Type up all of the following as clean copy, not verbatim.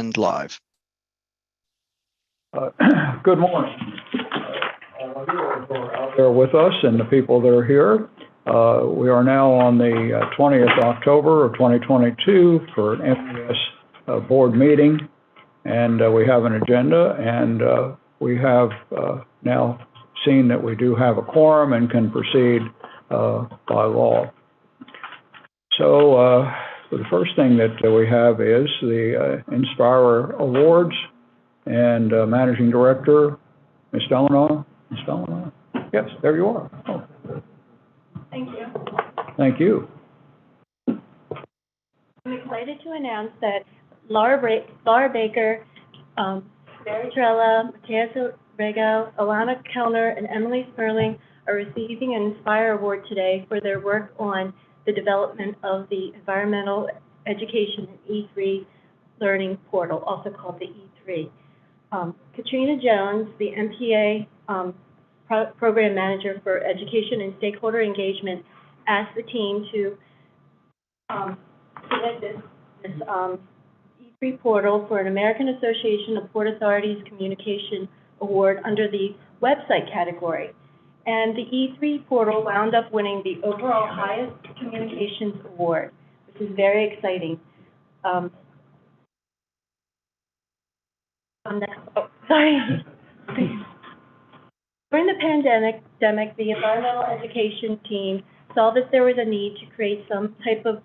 and live. Good morning. All of you are out there with us and the people that are here. We are now on the 20th October of 2022 for an MES board meeting, and we have an agenda, and we have now seen that we do have a quorum and can proceed by law. So the first thing that we have is the Inspire Awards, and Managing Director, Ms. Delano. Ms. Delano? Yes, there you are. Oh. Thank you. Thank you. I'm excited to announce that Laura Baker, Mary Trella, Matthias Rego, Alana Kellner, and Emily Sperling are receiving an Inspire Award today for their work on the development of the Environmental Education E3 Learning Portal, also called the E3. Katrina Jones, the MPA Program Manager for Education and Stakeholder Engagement, asked the team to submit this E3 portal for an American Association of Port Authorities Communication Award under the website category. And the E3 portal wound up winning the overall highest communications award, which is very exciting. Sorry. During the pandemic, the environmental education team saw that there was a need to create some type of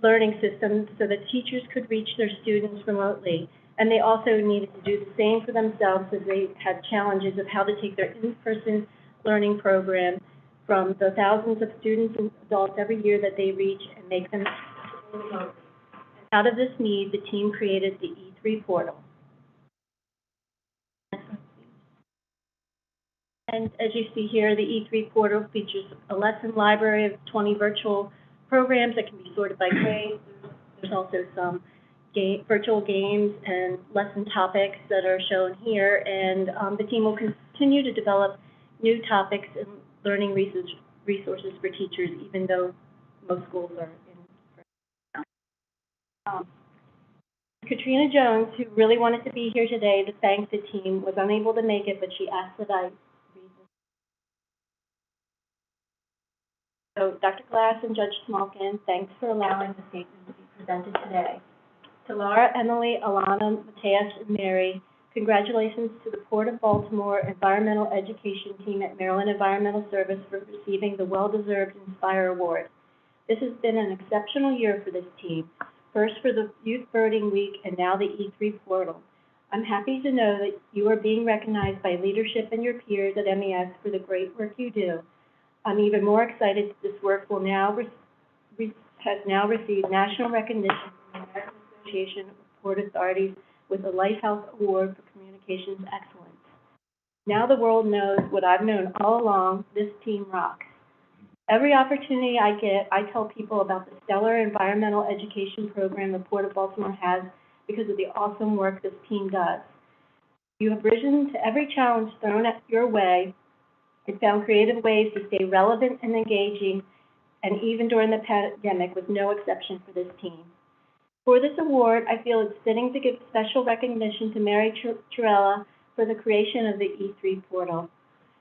learning system so that teachers could reach their students remotely. And they also needed to do the same for themselves as they had challenges of how to take their in-person learning program from the thousands of students and adults every year that they reach and make them remotely. And out of this need, the team created the E3 portal. And as you see here, the E3 portal features a lesson library of 20 virtual programs that can be sorted by grade. There's also some virtual games and lesson topics that are shown here, and the team will continue to develop new topics and learning resources for teachers, even though most schools are in. Katrina Jones, who really wanted to be here today to thank the team, was unable to make it, but she asked that I read this. So, Dr. Glass and Judge Smolkin, thanks for allowing the statement to be presented today. To Laura, Emily, Alana, Matthias, and Mary, congratulations to the Port of Baltimore Environmental Education Team at Maryland Environmental Service for receiving the well-deserved Inspire Award. This has been an exceptional year for this team, first for the Youth Birding Week and now the E3 portal. I'm happy to know that you are being recognized by leadership and your peers at MES for the great work you do. I'm even more excited that this work will now has now received national recognition from the American Association of Port Authorities with the Lighthouse Award for Communications Excellence. Now the world knows what I've known all along: this team rocks. Every opportunity I get, I tell people about the stellar environmental education program the Port of Baltimore has because of the awesome work this team does. You have risen to every challenge thrown at your way and found creative ways to stay relevant and engaging, and even during the pandemic was no exception for this team. For this award, I feel it's fitting to give special recognition to Mary Trella for the creation of the E3 portal.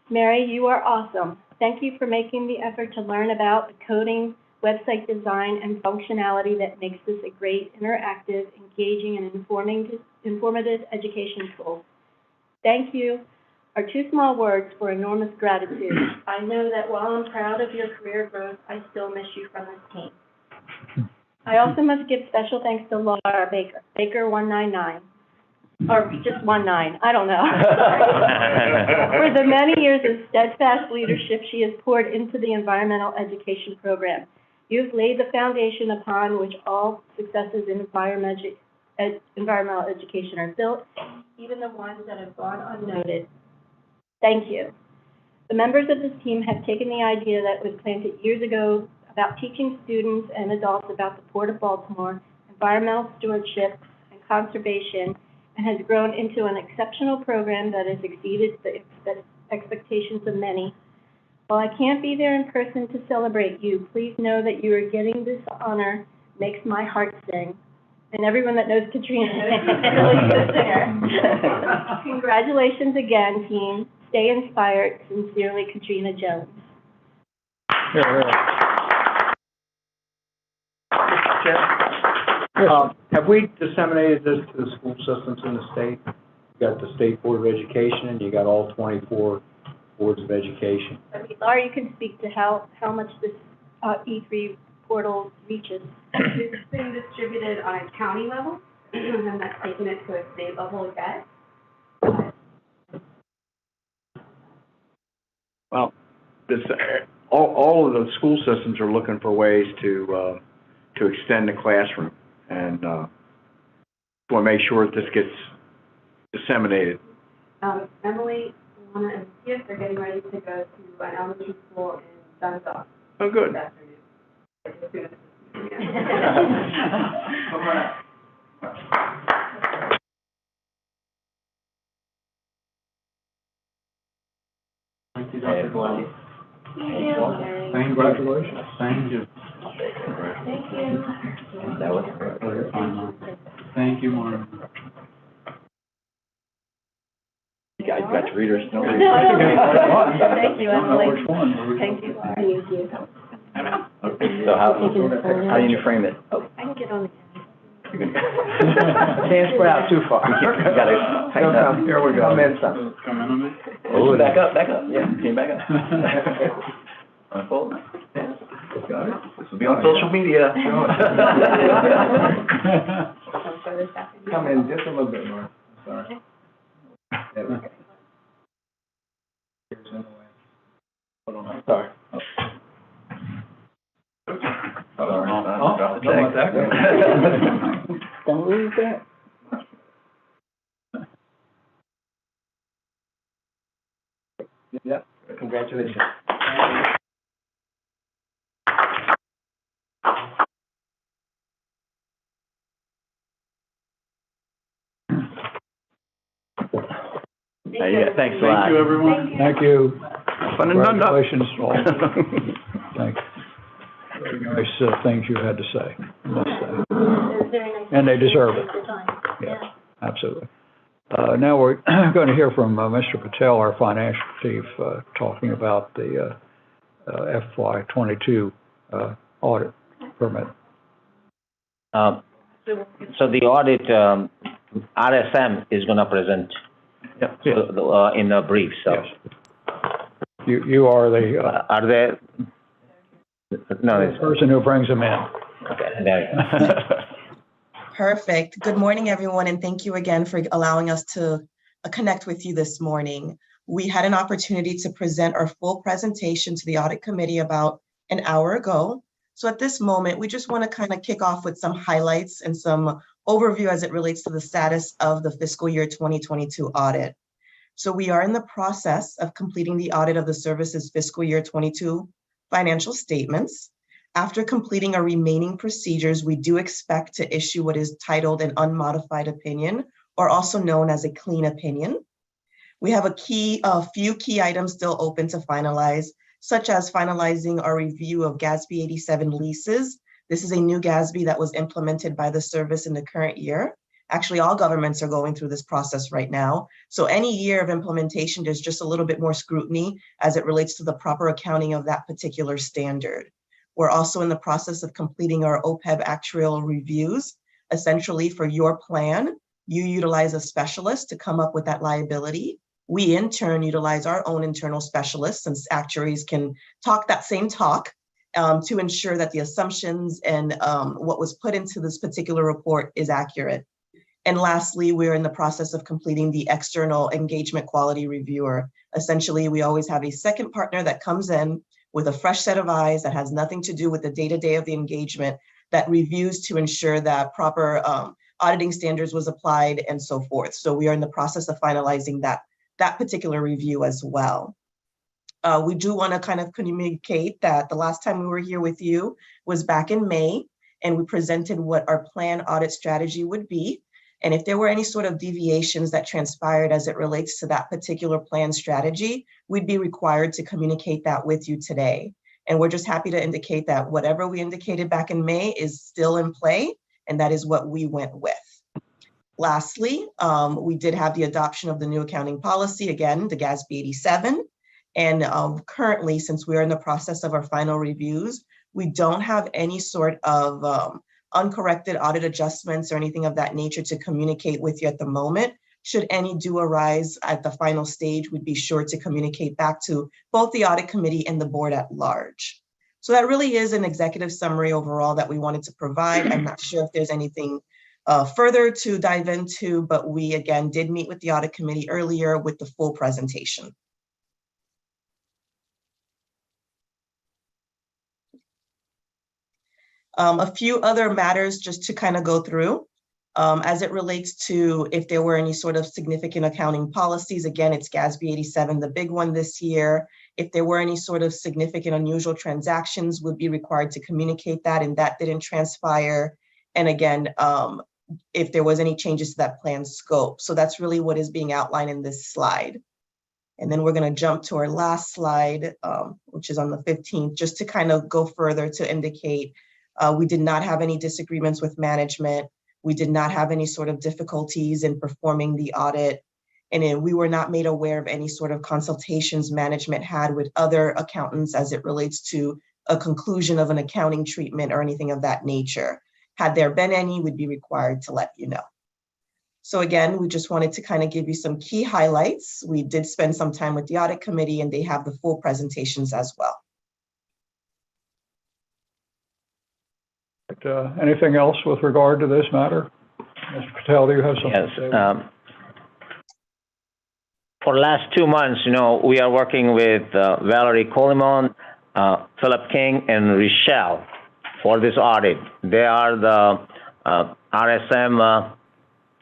Mary, you are awesome. Thank you for making the effort to learn about the coding, website design, and functionality that makes this a great, interactive, engaging, and informative education tool. Thank you are two small words for enormous gratitude. I know that while I'm proud of your career growth, I still miss you from this team. I also must give special thanks to Laura Baker 199. Or just 19, I don't know. For the many years of steadfast leadership she has poured into the environmental education program. You've laid the foundation upon which all successes in environmental education are built, even the ones that have gone unnoted. Thank you. The members of this team have taken the idea that was planted years ago about teaching students and adults about the Port of Baltimore, environmental stewardship, and conservation, and has grown into an exceptional program that has exceeded the expectations of many. While I can't be there in person to celebrate you, please know that you are getting this honor makes my heart sing. And everyone that knows Katrina knows she's a really good singer. Congratulations again, team. Stay inspired. Sincerely, Katrina Jones. Have we disseminated this to the school systems in the state? You got the State Board of Education, and you got all 24 boards of education. I mean, Laura, you can speak to how much this E3 portal reaches. It's been distributed on a county level, and that's taken it to a state level yet. Well, this, all of the school systems are looking for ways to extend the classroom, and want to make sure that this gets disseminated. Emily, Alana, and Matthias are getting ready to go to an elementary school in Dundalk Oh, good. this afternoon. As soon as- Thank you, Dr. Glenn. Congratulations. Thank you. Thank you. That was great. Thank you, Martin. You guys got your readers. No, thank you, Emily. Which one? Thank you, Laura. Thank you. So how do you frame it? Oh, I can get on the Can't spread out too far. You gotta tighten up. Here we go. Come in some. Come in on me. Oh, back up, yeah, came back up. Unfold. Yeah. Got it. This will be on social media. Come in just a little bit more. Sorry. There we go. Here's in the way. Hold on, sorry. Drop the don't let that check. Don't lose that. Yep, congratulations. Thanks a lot. Thank you, everyone. Thank you. Fun and done up. Congratulations to all. Thank you. Very nice things you had to say, I must say. It was very nice. And they deserve it. Take the time. Yeah, absolutely. Now we're going to hear from Mr. Patel, our financial chief, talking about the FY '22 audit permit. So the audit, RSM is gonna present in a brief, so. Yes. You are the Are there? No, it's, person who brings them in. okay, there. Perfect. Good morning, everyone, and thank you again for allowing us to connect with you this morning. We had an opportunity to present our full presentation to the audit committee about an hour ago. So at this moment, we just want to kind of kick off with some highlights and some overview as it relates to the status of the fiscal year 2022 audit. So we are in the process of completing the audit of the service's fiscal year 22 financial statements. After completing our remaining procedures, we do expect to issue what is titled an unmodified opinion, or also known as a clean opinion. We have a few key items still open to finalize, such as finalizing our review of GASB 87 leases. This is a new GASB that was implemented by the service in the current year. Actually, all governments are going through this process right now. So any year of implementation, there's just a little bit more scrutiny as it relates to the proper accounting of that particular standard. We're also in the process of completing our OPEB actuarial reviews. Essentially, for your plan, you utilize a specialist to come up with that liability. We in turn utilize our own internal specialists, since actuaries can talk that same talk, to ensure that the assumptions and what was put into this particular report is accurate. And lastly, we're in the process of completing the external engagement quality reviewer. Essentially, we always have a second partner that comes in with a fresh set of eyes that has nothing to do with the day-to-day of the engagement, that reviews to ensure that proper auditing standards was applied and so forth. So we are in the process of finalizing that particular review as well. We do want to kind of communicate that the last time we were here with you was back in May, and we presented what our plan audit strategy would be. And if there were any sort of deviations that transpired as it relates to that particular plan strategy, we'd be required to communicate that with you today. And we're just happy to indicate that whatever we indicated back in May is still in play, and that is what we went with. Lastly, we did have the adoption of the new accounting policy, again, the GASB 87. And currently, since we're in the process of our final reviews, we don't have any sort of uncorrected audit adjustments or anything of that nature to communicate with you at the moment. Should any do arise at the final stage, we'd be sure to communicate back to both the audit committee and the board at large. So that really is an executive summary overall that we wanted to provide. I'm not sure if there's anything further to dive into, but we again did meet with the audit committee earlier with the full presentation. A few other matters just to kind of go through. As it relates to if there were any sort of significant accounting policies, again, it's GASB 87, the big one this year. If there were any sort of significant unusual transactions, would be required to communicate that, and that didn't transpire. And again, if there was any changes to that plan scope. So that's really what is being outlined in this slide. And then we're going to jump to our last slide, which is on the 15th, just to kind of go further to indicate we did not have any disagreements with management. We did not have any sort of difficulties in performing the audit. And we were not made aware of any sort of consultations management had with other accountants as it relates to a conclusion of an accounting treatment or anything of that nature. Had there been any, we'd be required to let you know. So again, we just wanted to kind of give you some key highlights. We did spend some time with the audit committee and they have the full presentations as well. Anything else with regard to this matter? Mr. Patel, do you have something to say? Yes. For the last 2 months, we are working with Valerie Colimon, Philip King, and Rochelle for this audit. They are the RSM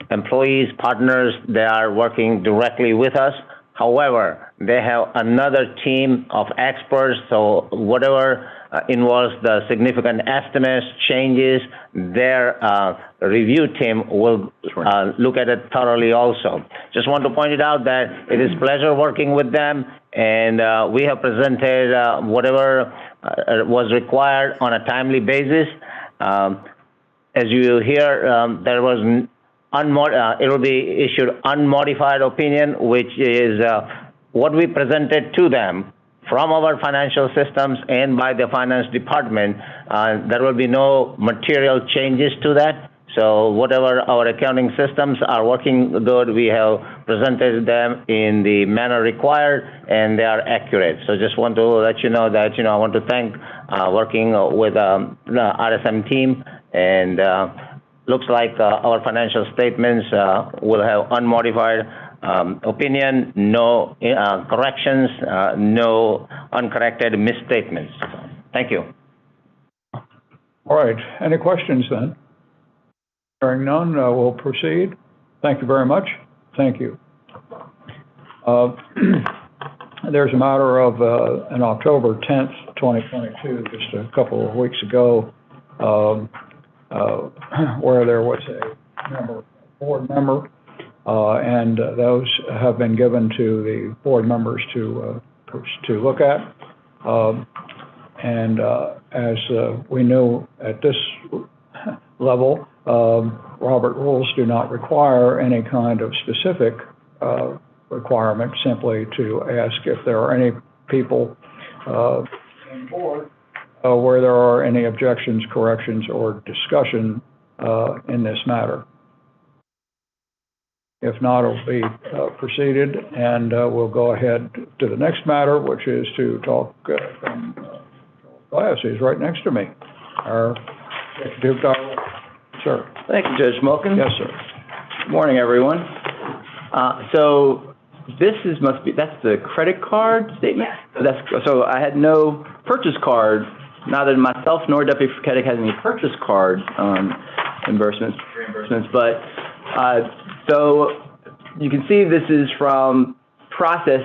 employees, partners. They are working directly with us. However, they have another team of experts, so whatever involves the significant estimates, changes, their review team will look at it thoroughly also. Just want to point it out that it is pleasure working with them, and we have presented whatever was required on a timely basis. As you hear, there was it will be issued unmodified opinion, which is what we presented to them from our financial systems and by the finance department. There will be no material changes to that. So whatever our accounting systems are working good, we have presented them in the manner required, and they are accurate. So just want to let you know that, I want to thank working with the RSM team, and looks like our financial statements will have unmodified opinion, no corrections, no uncorrected misstatements. Thank you. All right. Any questions then? Hearing none, we'll proceed. Thank you very much. Thank you. There's a matter of on October 10th, 2022, just a couple of weeks ago, where there was a board member, and those have been given to the board members to look at. And as we know at this level, Robert rules do not require any kind of specific requirement, simply to ask if there are any people in board where there are any objections, corrections, or discussion in this matter. If not, it'll be proceeded, and we'll go ahead to the next matter, which is to talk from Glass. He's right next to me. Our executive director. Sir. Thank you, Judge Mulkin. Yes, sir. Good morning, everyone. So this that's the credit card statement? Yes. So I had no purchase card. Neither myself nor Deputy Furketic has any purchase card reimbursements, but so you can see this is from process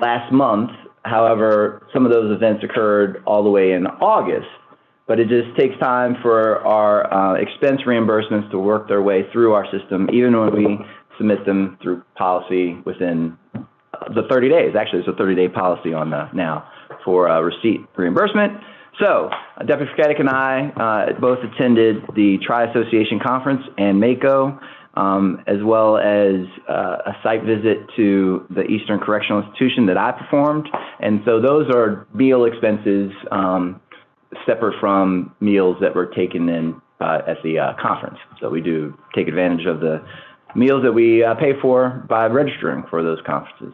last month. However, some of those events occurred all the way in August, but it just takes time for our expense reimbursements to work their way through our system, even when we submit them through policy within the 30 days. Actually, it's a 30-day policy on now for receipt reimbursement. So, Deputy Frederick and I both attended the Tri-Association Conference and MACO, as well as a site visit to the Eastern Correctional Institution that I performed. And so those are meal expenses separate from meals that were taken in at the conference. So we do take advantage of the meals that we pay for by registering for those conferences.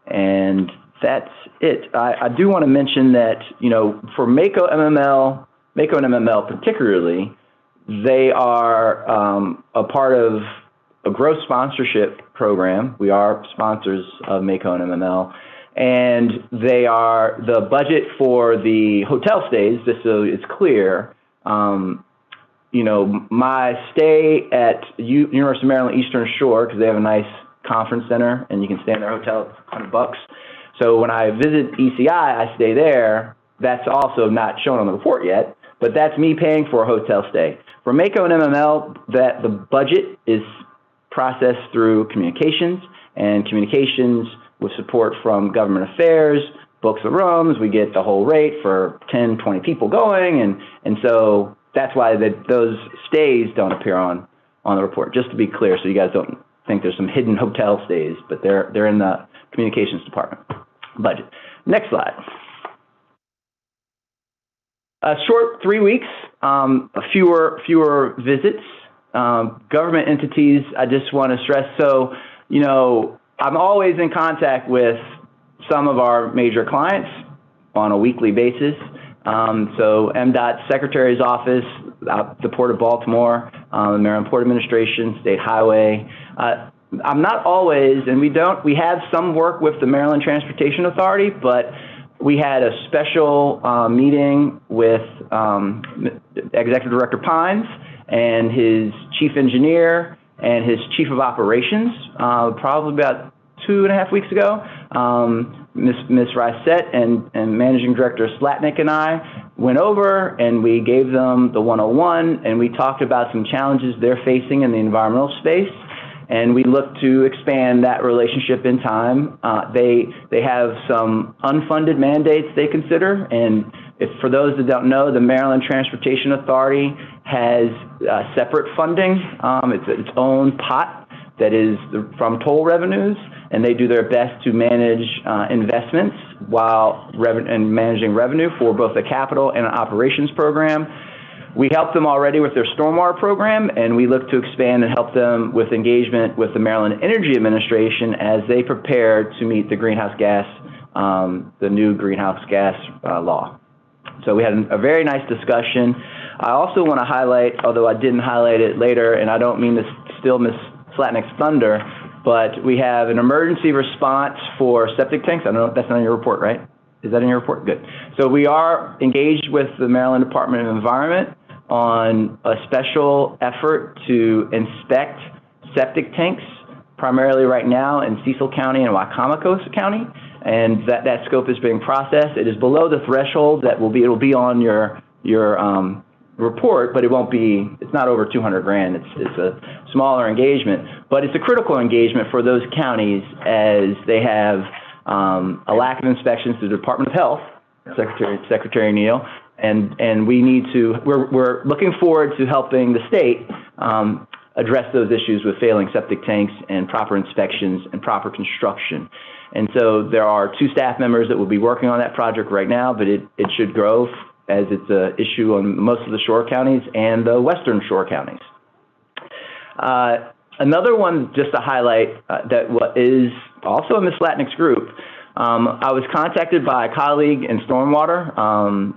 And that's it. I do want to mention that, you know, for MACO and MML particularly, they are a part of a growth sponsorship program. We are sponsors of MACO and MML, and they are the budget for the hotel stays, just so it's clear. You know, my stay at University of Maryland Eastern Shore, because they have a nice conference center and you can stay in their hotel, it's $100. So when I visit ECI, I stay there. That's also not shown on the report yet, but that's me paying for a hotel stay. For MACO and MML, that the budget is processed through communications, and communications with support from government affairs, books the rooms, we get the whole rate for 10, 20 people going, and so that's why those stays don't appear on the report, just to be clear, so you guys don't think there's some hidden hotel stays, but they're in the communications department budget. Next slide. A short 3 weeks, fewer visits. Government entities, I just want to stress, so, you know, I'm always in contact with some of our major clients on a weekly basis. So MDOT Secretary's Office, the Port of Baltimore, the Maryland Port Administration, State Highway. I'm not always, and we have some work with the Maryland Transportation Authority, but we had a special meeting with Executive Director Pines and his chief engineer and his chief of operations, probably about 2.5 weeks ago. Ms. Rysett and Managing Director Slatnick and I went over and we gave them the 101, and we talked about some challenges they're facing in the environmental space, and we look to expand that relationship in time. They have some unfunded mandates they consider, and for those that don't know, the Maryland Transportation Authority has separate funding. It's its own pot that is from toll revenues, and they do their best to manage investments while managing revenue for both a capital and an operations program. We help them already with their stormwater program, and we look to expand and help them with engagement with the Maryland Energy Administration as they prepare to meet the greenhouse gas, the new greenhouse gas law. So we had a very nice discussion. I also want to highlight, although I didn't highlight it later, and I don't mean to steal Ms. Slatnick's thunder, but we have an emergency response for septic tanks. I don't know, that's not in your report, right? Is that in your report? Good. So we are engaged with the Maryland Department of Environment on a special effort to inspect septic tanks, primarily right now in Cecil County and Wycomico County, and that scope is being processed. It is below the threshold that it'll be on your report, but it's not over 200 grand. It's a smaller engagement, but it's a critical engagement for those counties as they have a lack of inspections to the Department of Health, Secretary Neal, and we're looking forward to helping the state address those issues with failing septic tanks and proper inspections and proper construction. And so there are 2 staff members that will be working on that project right now, but it should grow as it's an issue on most of the shore counties and the western shore counties. Another one just to highlight that is also in Ms. Slatnick's group, I was contacted by a colleague in Stormwater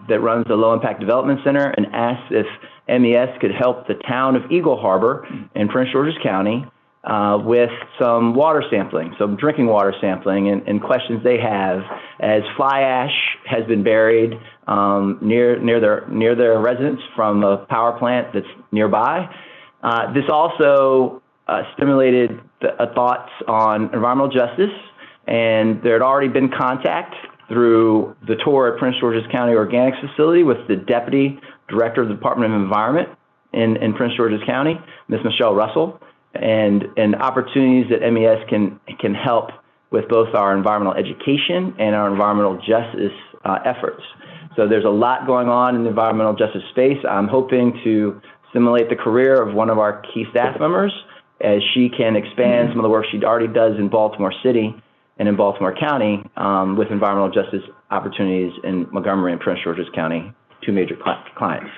that runs the Low Impact Development Center and asked if MES could help the town of Eagle Harbor in Prince George's County with some water sampling, some drinking water sampling, and questions they have as fly ash has been buried near their residence from a power plant that's nearby. This also stimulated thoughts on environmental justice, and there had already been contact through the tour at Prince George's County Organics Facility with the Deputy Director of the Department of Environment in Prince George's County, Ms. Michelle Russell, and opportunities that MES can help with both our environmental education and our environmental justice efforts. So there's a lot going on in the environmental justice space. I'm hoping to simulate the career of one of our key staff members as she can expand some of the work she already does in Baltimore City and in Baltimore County with environmental justice opportunities in Montgomery and Prince George's County, two major clients.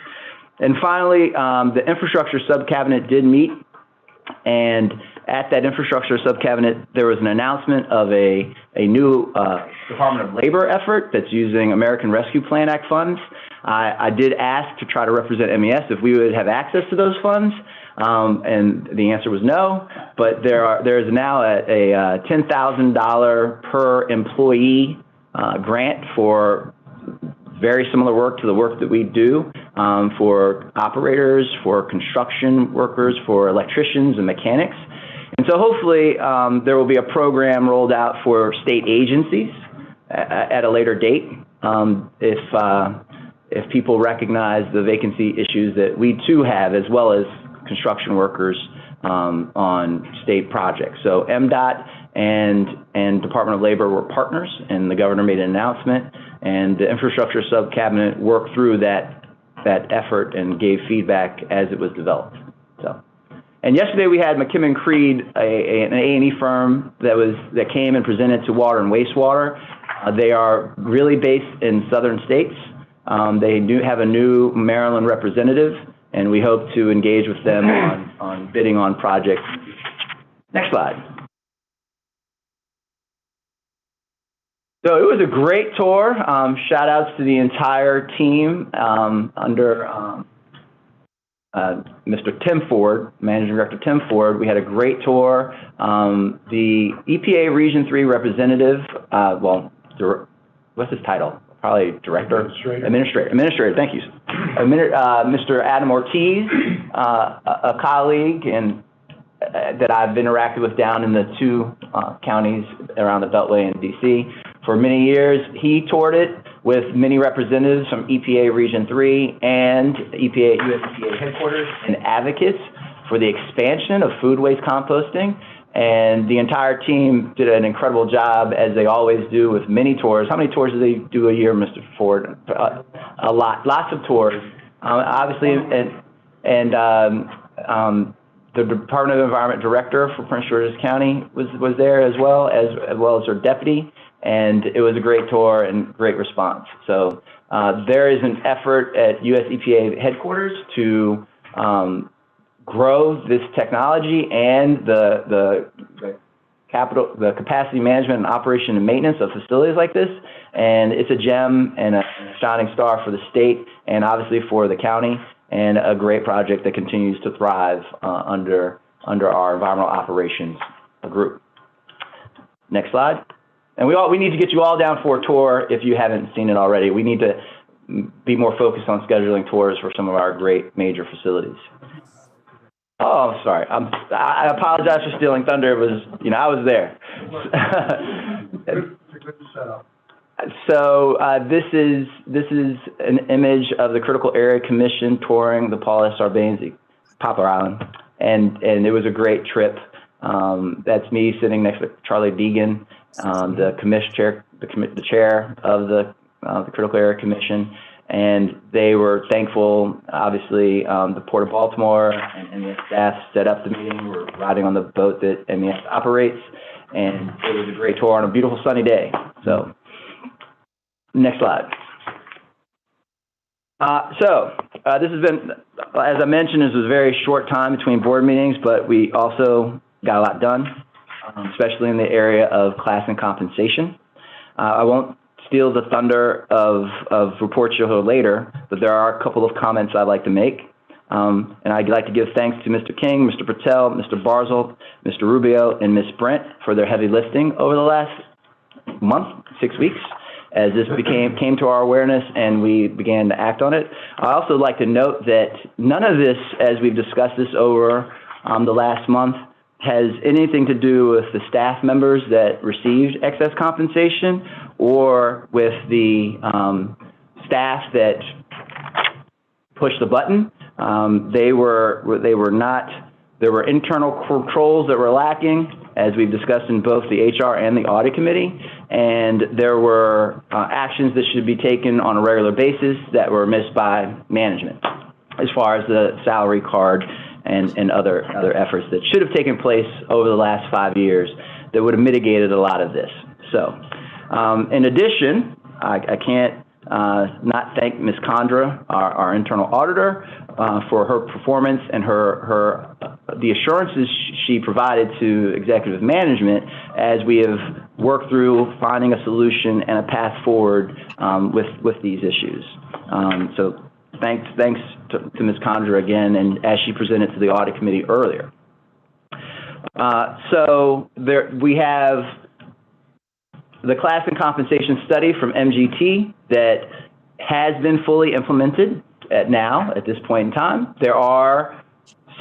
And finally, the infrastructure sub-cabinet did meet, and at that infrastructure sub-cabinet, there was an announcement of a new Department of Labor effort that's using American Rescue Plan Act funds. I did ask to try to represent MES if we would have access to those funds, and the answer was no, but there is now a $10,000 per employee grant for very similar work to the work that we do for operators, for construction workers, for electricians and mechanics. And so hopefully there will be a program rolled out for state agencies at a later date if people recognize the vacancy issues that we too have, as well as construction workers on state projects. So MDOT and Department of Labor were partners, and the governor made an announcement, and the infrastructure sub-cabinet worked through that effort and gave feedback as it was developed. So, and yesterday we had McKim & Creed, an A&E firm that came and presented to Water and Wastewater. They are really based in southern states. They do have a new Maryland representative, and we hope to engage with them on bidding on projects. Next slide. So it was a great tour. Shout outs to the entire team under Mr. Tim Ford, Managing Director Tim Ford. We had a great tour. The EPA Region 3 representative, what's his title? Probably Director? Administrator, thank you. Mr. Adam Ortiz, a colleague and that I've interacted with down in the two counties around the Beltway in DC for many years. He toured it with many representatives from EPA Region 3 and US EPA headquarters and advocates for the expansion of food waste composting. And the entire team did an incredible job, as they always do, with many tours. How many tours do they do a year, Mr. Ford? A lot, lots of tours. Obviously, and the Department of Environment Director for Prince George's County was there as well as her deputy, and it was a great tour and great response. So there is an effort at US EPA headquarters to grow this technology and the capacity management and operation and maintenance of facilities like this. And it's a gem and a shining star for the state and obviously for the county, and a great project that continues to thrive under our environmental operations group. Next slide. And we need to get you all down for a tour if you haven't seen it already. We need to be more focused on scheduling tours for some of our great major facilities. Oh, sorry. I apologize for stealing thunder. It was, I was there. So this is an image of the Critical Area Commission touring the Paul S. Poplar Island, and it was a great trip. That's me sitting next to Charlie Deegan, the chair of the Critical Area Commission. And they were thankful, obviously, the Port of Baltimore and the staff set up the meeting. We're riding on the boat that MES operates, and it was a great tour on a beautiful sunny day. So, next slide. This has been, as I mentioned, this was a very short time between board meetings, but we also got a lot done, especially in the area of class and compensation. I won't steal the thunder of reports you'll hear later, but there are a couple of comments I'd like to make. And I'd like to give thanks to Mr. King, Mr. Patel, Mr. Barzil, Mr. Rubio, and Ms. Brent for their heavy lifting over the last month, 6 weeks, as this came to our awareness and we began to act on it. I also like to note that none of this, as we've discussed this over the last month, has anything to do with the staff members that received excess compensation or with the staff that pushed the button. They were not There were internal controls that were lacking, as we've discussed in both the HR and the audit committee, and there were actions that should be taken on a regular basis that were missed by management, as far as the salary card and other efforts that should have taken place over the last 5 years that would have mitigated a lot of this. So, in addition, I can't not thank Ms. Condra, our internal auditor, for her performance and the assurances she provided to executive management as we have worked through finding a solution and a path forward with these issues. So thanks to Ms. Condra again, and as she presented to the audit committee earlier. So we have the class and compensation study from MGT that has been fully implemented at this point in time. There are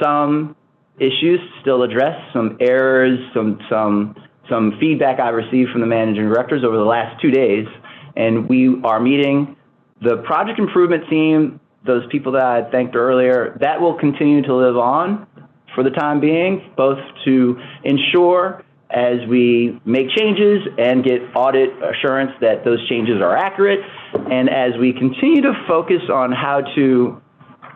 some issues still addressed, some errors, some feedback I received from the managing directors over the last 2 days, and we are meeting the project improvement team, those people that I thanked earlier. That will continue to live on for the time being, both to ensure as we make changes and get audit assurance that those changes are accurate, and as we continue to focus on how to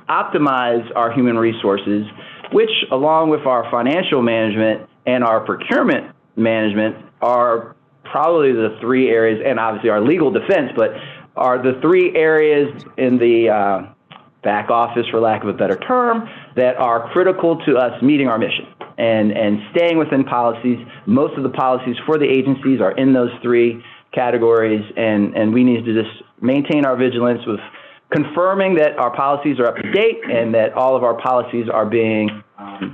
optimize our human resources, which along with our financial management and our procurement management are probably the 3 areas, and obviously our legal defense, but are the 3 areas in the back office, for lack of a better term, that are critical to us meeting our mission and staying within policies. Most of the policies for the agencies are in those 3 categories, and we need to just maintain our vigilance with confirming that our policies are up to date and that all of our policies are being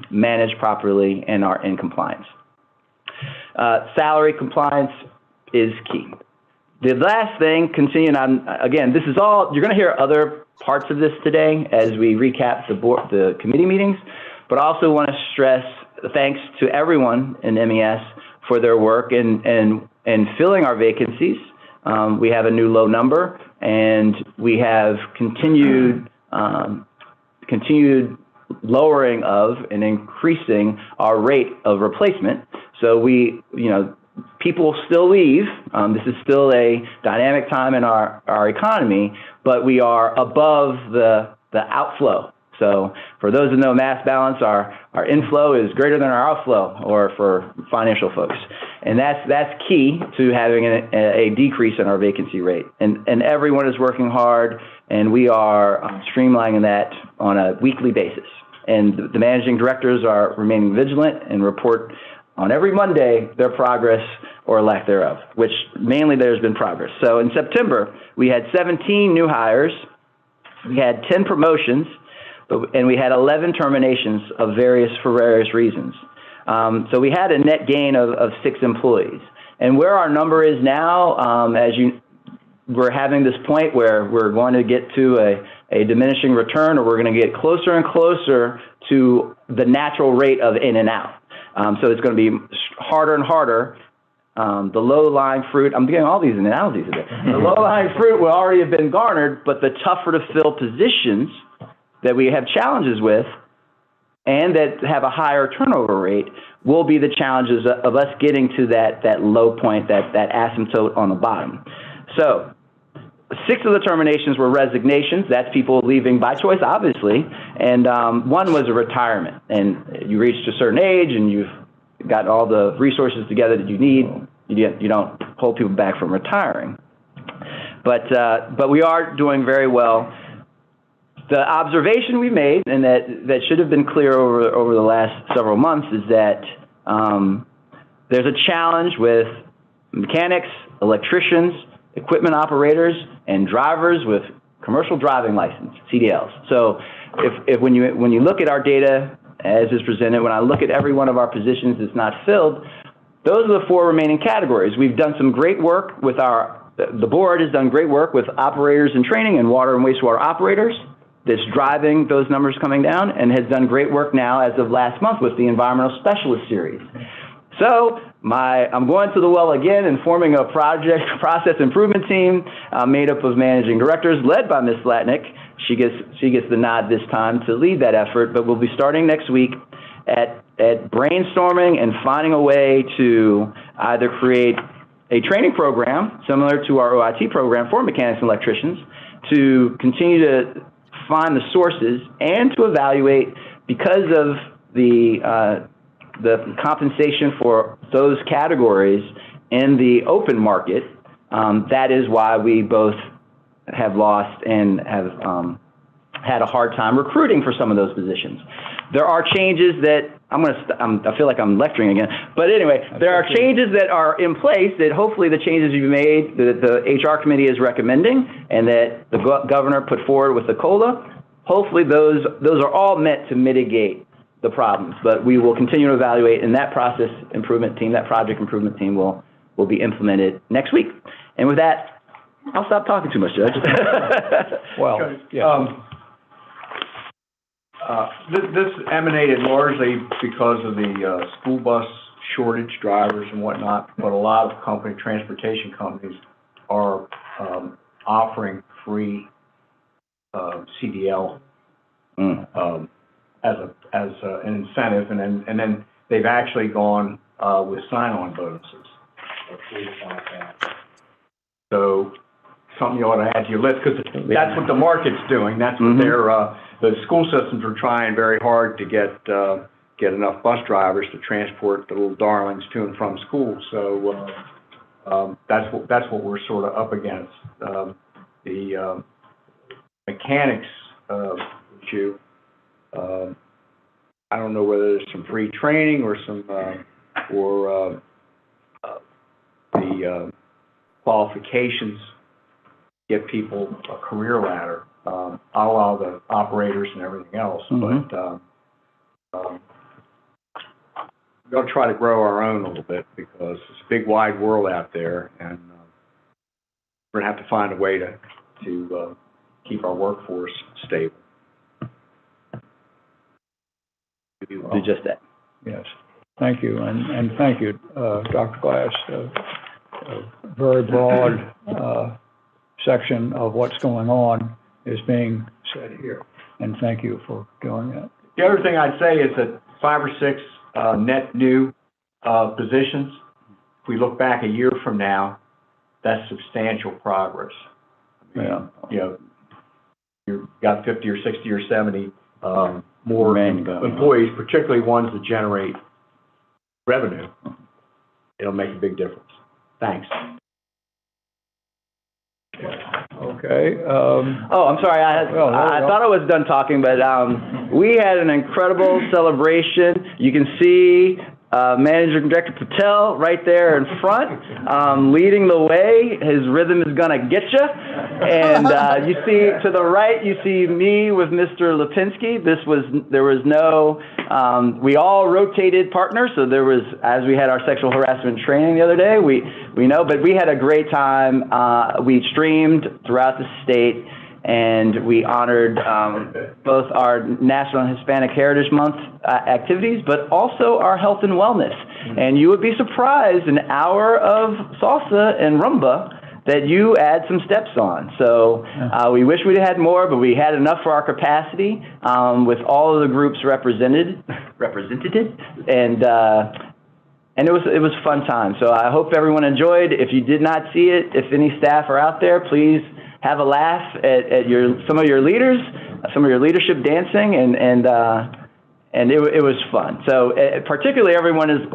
managed properly and are in compliance. Salary compliance is key. The last thing, continuing on, again, this is all, you're going to hear other parts of this today as we recap the committee meetings, but I also want to stress thanks to everyone in MES for their work and filling our vacancies. We have a new low number, and we have continued lowering of and increasing our rate of replacement. So people still leave. This is still a dynamic time in our economy, but we are above the outflow. So for those who know mass balance, our inflow is greater than our outflow, or for financial folks. And that's key to having a decrease in our vacancy rate. And everyone is working hard, and we are streamlining that on a weekly basis. And the managing directors are remaining vigilant and report on every Monday their progress or lack thereof, which mainly there's been progress. So in September, we had 17 new hires, we had 10 promotions, and we had 11 terminations for various reasons. So we had a net gain of 6 employees. And where our number is now, we're having this point where we're going to get to a diminishing return, or we're going to get closer and closer to the natural rate of in and out. So it's going to be harder and harder. The low-lying fruit, I'm getting all these analogies today. The low-lying fruit will already have been garnered, but the tougher to fill positions that we have challenges with and that have a higher turnover rate will be the challenges of us getting to that low point, that asymptote on the bottom. So 6 of the terminations were resignations. That's people leaving by choice, obviously. And 1 was a retirement. And you reached a certain age and you've got all the resources together that you need. You don't hold people back from retiring. But we are doing very well. The observation we made, and that should have been clear over the last several months, is that there's a challenge with mechanics, electricians, equipment operators, and drivers with commercial driving license, CDLs. So when you look at our data as is presented, when I look at every one of our positions that's not filled, those are the 4 remaining categories. We've done some great work with the board has done great work with operators in training and water and wastewater operators that's driving those numbers coming down, and has done great work now as of last month with the environmental specialist series. So I'm going to the well again and forming a process improvement team made up of managing directors led by Ms. Latnick. She gets the nod this time to lead that effort, but we'll be starting next week. at brainstorming and finding a way to either create a training program similar to our OIT program for mechanics and electricians, to continue to find the sources and to evaluate, because of the compensation for those categories in the open market. That is why we both have lost and have had a hard time recruiting for some of those positions. There are changes that I feel like I'm lecturing again, but anyway, there are changes that are in place that hopefully the changes you've made, that the HR committee is recommending, and that the governor put forward with the COLA, hopefully those are all meant to mitigate the problems. But we will continue to evaluate, and that process improvement team, that project improvement team will be implemented next week. And with that, I'll stop talking too much, Judge. Well, yeah. This emanated largely because of the school bus shortage, drivers and whatnot, but a lot of transportation companies are offering free CDL as an incentive, and then they've actually gone with sign-on bonuses of 3 to 5,000. So something you ought to add to your list, because that's what the market's doing. That's what the school systems are trying very hard to get enough bus drivers to transport the little darlings to and from school. So that's what we're sort of up against. The mechanics issue. I don't know whether there's some free training or some the qualifications give people a career ladder. I'll allow the operators and everything else, but we're going to try to grow our own a little bit, because it's a big wide world out there, and we're going to have to find a way to keep our workforce stable. Do just that. Yes. Thank you, and thank you, Dr. Glass. A very broad section of what's going on is being said here, and thank you for doing that. The other thing I'd say is that 5 or 6 net new positions, if we look back a year from now, that's substantial progress. I mean, you know, you've got 50 or 60 or 70 more employees, particularly ones that generate revenue. It'll make a big difference. Thanks. Okay. I'm sorry. I thought I was done talking, but we had an incredible celebration. You can see Managing Director Patel right there in front, leading the way. His rhythm is gonna get you. And you see to the right, you see me with Mr. Lipinski. There was no. We all rotated partners, so there was, as we had our sexual harassment training the other day. We know, but we had a great time. We streamed throughout the state, and we honored both our National Hispanic Heritage Month activities, but also our health and wellness. And you would be surprised, an hour of salsa and rumba that you add some steps on. So we wish we'd had more, but we had enough for our capacity with all of the groups represented, and it was a fun time. So I hope everyone enjoyed. If you did not see it, if any staff are out there, please have a laugh at some of your leaders, some of your leadership dancing, and it was fun. So particularly everyone is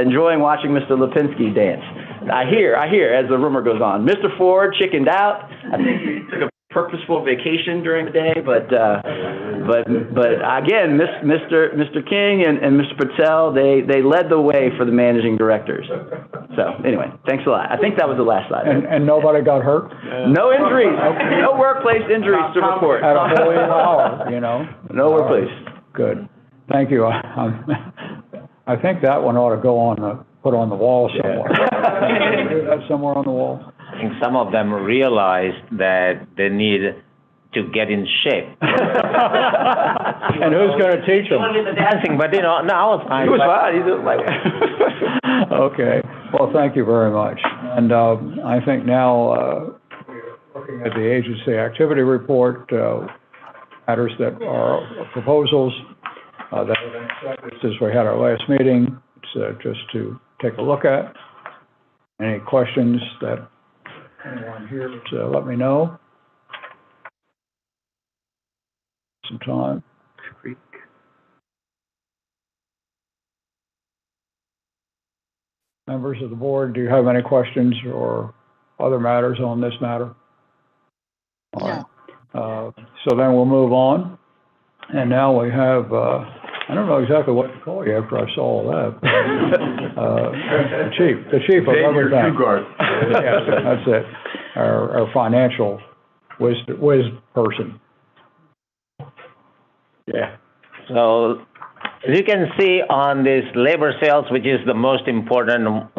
enjoying watching Mr. Lipinski dance. I hear as the rumor goes on. Mr. Ford chickened out. I think he took a purposeful vacation during the day, but again, Mr. King and Mr. Patel, they led the way for the managing directors. So anyway, thanks a lot. I think that was the last slide. And nobody got hurt? No injuries. No workplace injuries to report. At a whole hour, you know. No workplace. Good. Thank you. I think that one ought to go put on the wall somewhere. Somewhere on the wall. I think some of them realized that they need to get in shape. And who's going to teach them? The dancing, but now it's fine. He was fine. He did like. Okay. Well, thank you very much. And I think now, looking at the agency activity report, matters that are proposals That was accepted since we had our last meeting. It's just to take a look at. Any questions that anyone here, let me know. Some time. Members of the board, do you have any questions or other matters on this matter? All right. So then we'll move on. And now we have, I don't know exactly what to call you after I saw all that. The chief of everything. Yes, that's it. Our financial whiz person. Yeah. So, as you can see on this labor sales, which is the most important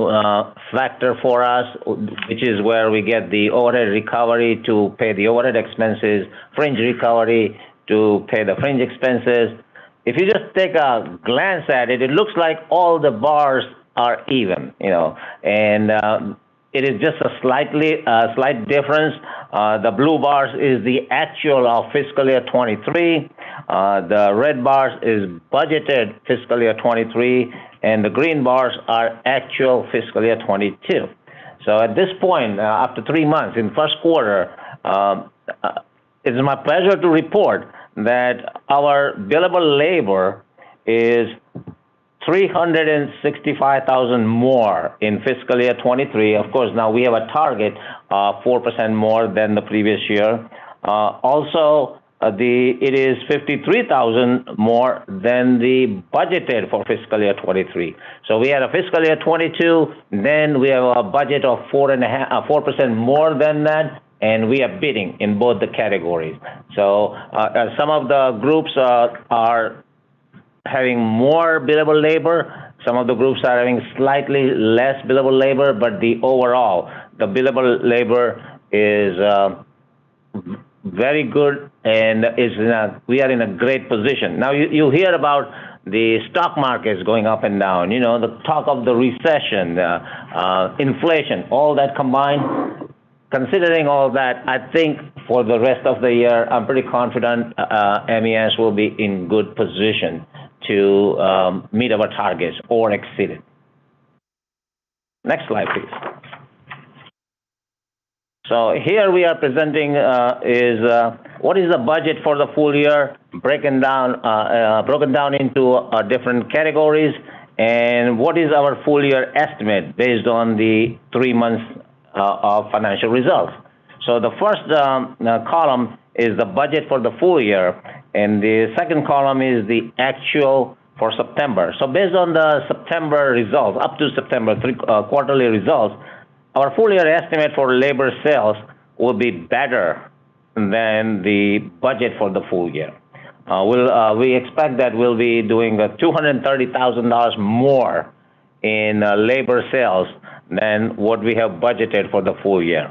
factor for us, which is where we get the overhead recovery to pay the overhead expenses, fringe recovery to pay the fringe expenses. If you just take a glance at it, it looks like all the bars are even, and it is just a slight difference. The blue bars is the actual of fiscal year 23. The red bars is budgeted fiscal year 23, and the green bars are actual fiscal year 22. So at this point, after 3 months in first quarter, it is my pleasure to report that our billable labor is $365,000 more in fiscal year 23. Of course, now we have a target of 4% more than the previous year. It is $53,000 more than the budgeted for fiscal year 23. So we had a fiscal year 22, then we have a budget of 4% more than that, and we are bidding in both the categories. So some of the groups are having more billable labor. Some of the groups are having slightly less billable labor, but the billable labor is very good, and we are in a great position. Now, you hear about the stock markets going up and down, the talk of the recession, inflation, all that combined. Considering all that, I think for the rest of the year, I'm pretty confident MES will be in good position to meet our targets or exceed it. Next slide, please. So here we are presenting what is the budget for the full year, broken down into different categories, and what is our full year estimate based on the 3 months of financial results. So the first column is the budget for the full year, and the second column is the actual for September. So based on the September results, up to September, quarterly results, our full year estimate for labor sales will be better than the budget for the full year. We expect that we'll be doing $230,000 more in labor sales than what we have budgeted for the full year.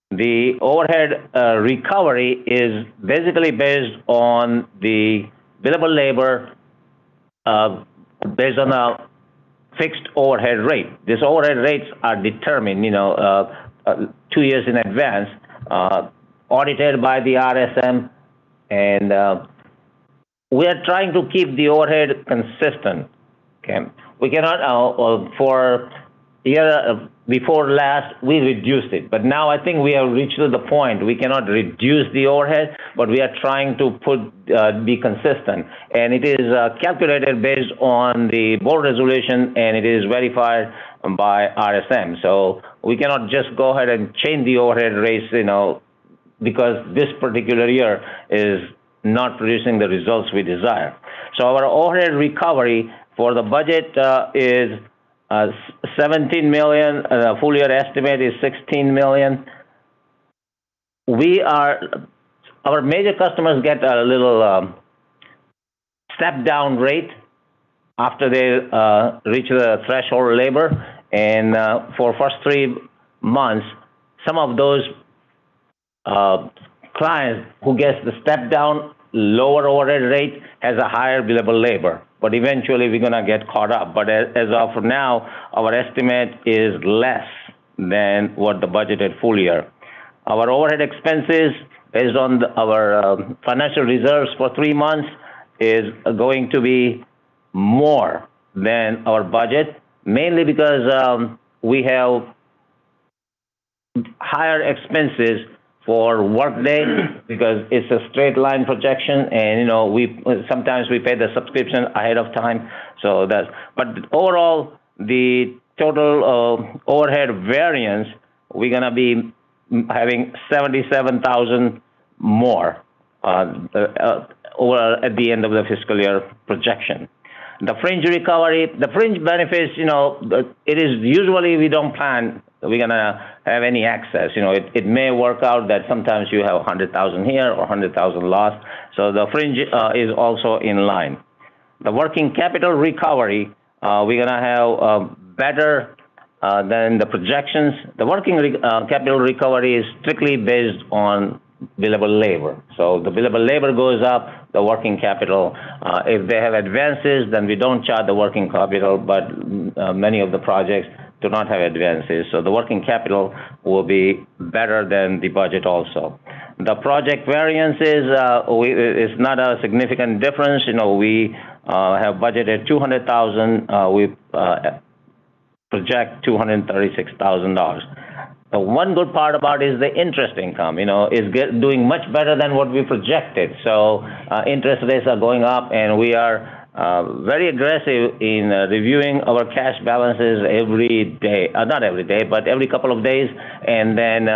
The overhead recovery is basically based on the billable labor based on a fixed overhead rate. These overhead rates are determined, 2 years in advance, audited by the RSM, and we are trying to keep the overhead consistent. Okay, we cannot for year before last we reduced it, but now I think we have reached to the point we cannot reduce the overhead, but we are trying to be consistent, and it is calculated based on the board resolution, and it is verified by RSM. So we cannot just go ahead and change the overhead rates, because this particular year is not producing the results we desire. So our overhead recovery for the budget is $17 million. Full year estimate is $16 million. Our major customers get a little step down rate after they reach the threshold labor, and for first 3 months, some of those clients who gets the step down lower overhead rate has a higher billable labor, but eventually we're gonna get caught up. But as of now, our estimate is less than what the budgeted full year. Our overhead expenses based on our financial reserves for 3 months is going to be more than our budget, mainly because we have higher expenses for workday because it's a straight line projection, and we sometimes we pay the subscription ahead of time. So but overall, the total overhead variance, we're gonna be having 77,000 more over at the end of the fiscal year projection. The fringe recovery, the fringe benefits, it is usually we don't plan we're gonna have any excess. It may work out that sometimes you have 100,000 here or 100,000 lost. So the fringe is also in line. The working capital recovery, we're gonna have better than the projections. The working capital recovery is strictly based on billable labor. So the billable labor goes up, the working capital. If they have advances, then we don't charge the working capital, but many of the projects do not have advances. So the working capital will be better than the budget also. The project variances is not a significant difference. We have budgeted 200,000. We project $236,000. One good part about it is the interest income, is doing much better than what we projected. So interest rates are going up, and we are very aggressive in reviewing our cash balances every day, not every day, but every couple of days, and then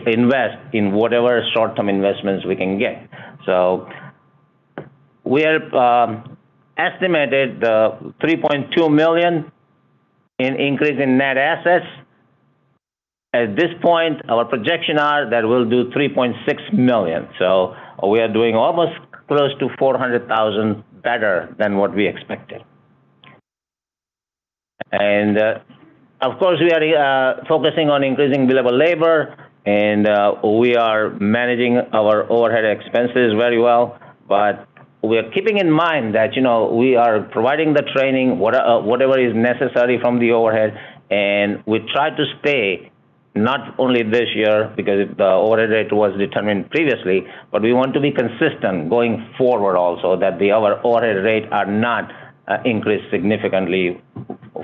invest in whatever short-term investments we can get. So we are estimated the $3.2 million in increase in net assets. At this point, our projection are that we'll do $3.6 million. So we are doing almost close to $400,000 better than what we expected. And of course, we are focusing on increasing billable labor, and we are managing our overhead expenses very well. But we are keeping in mind that we are providing the training, whatever is necessary from the overhead, and we try to stay. Not only this year, because the overhead rate was determined previously, but we want to be consistent going forward also, that our overhead rate are not increased significantly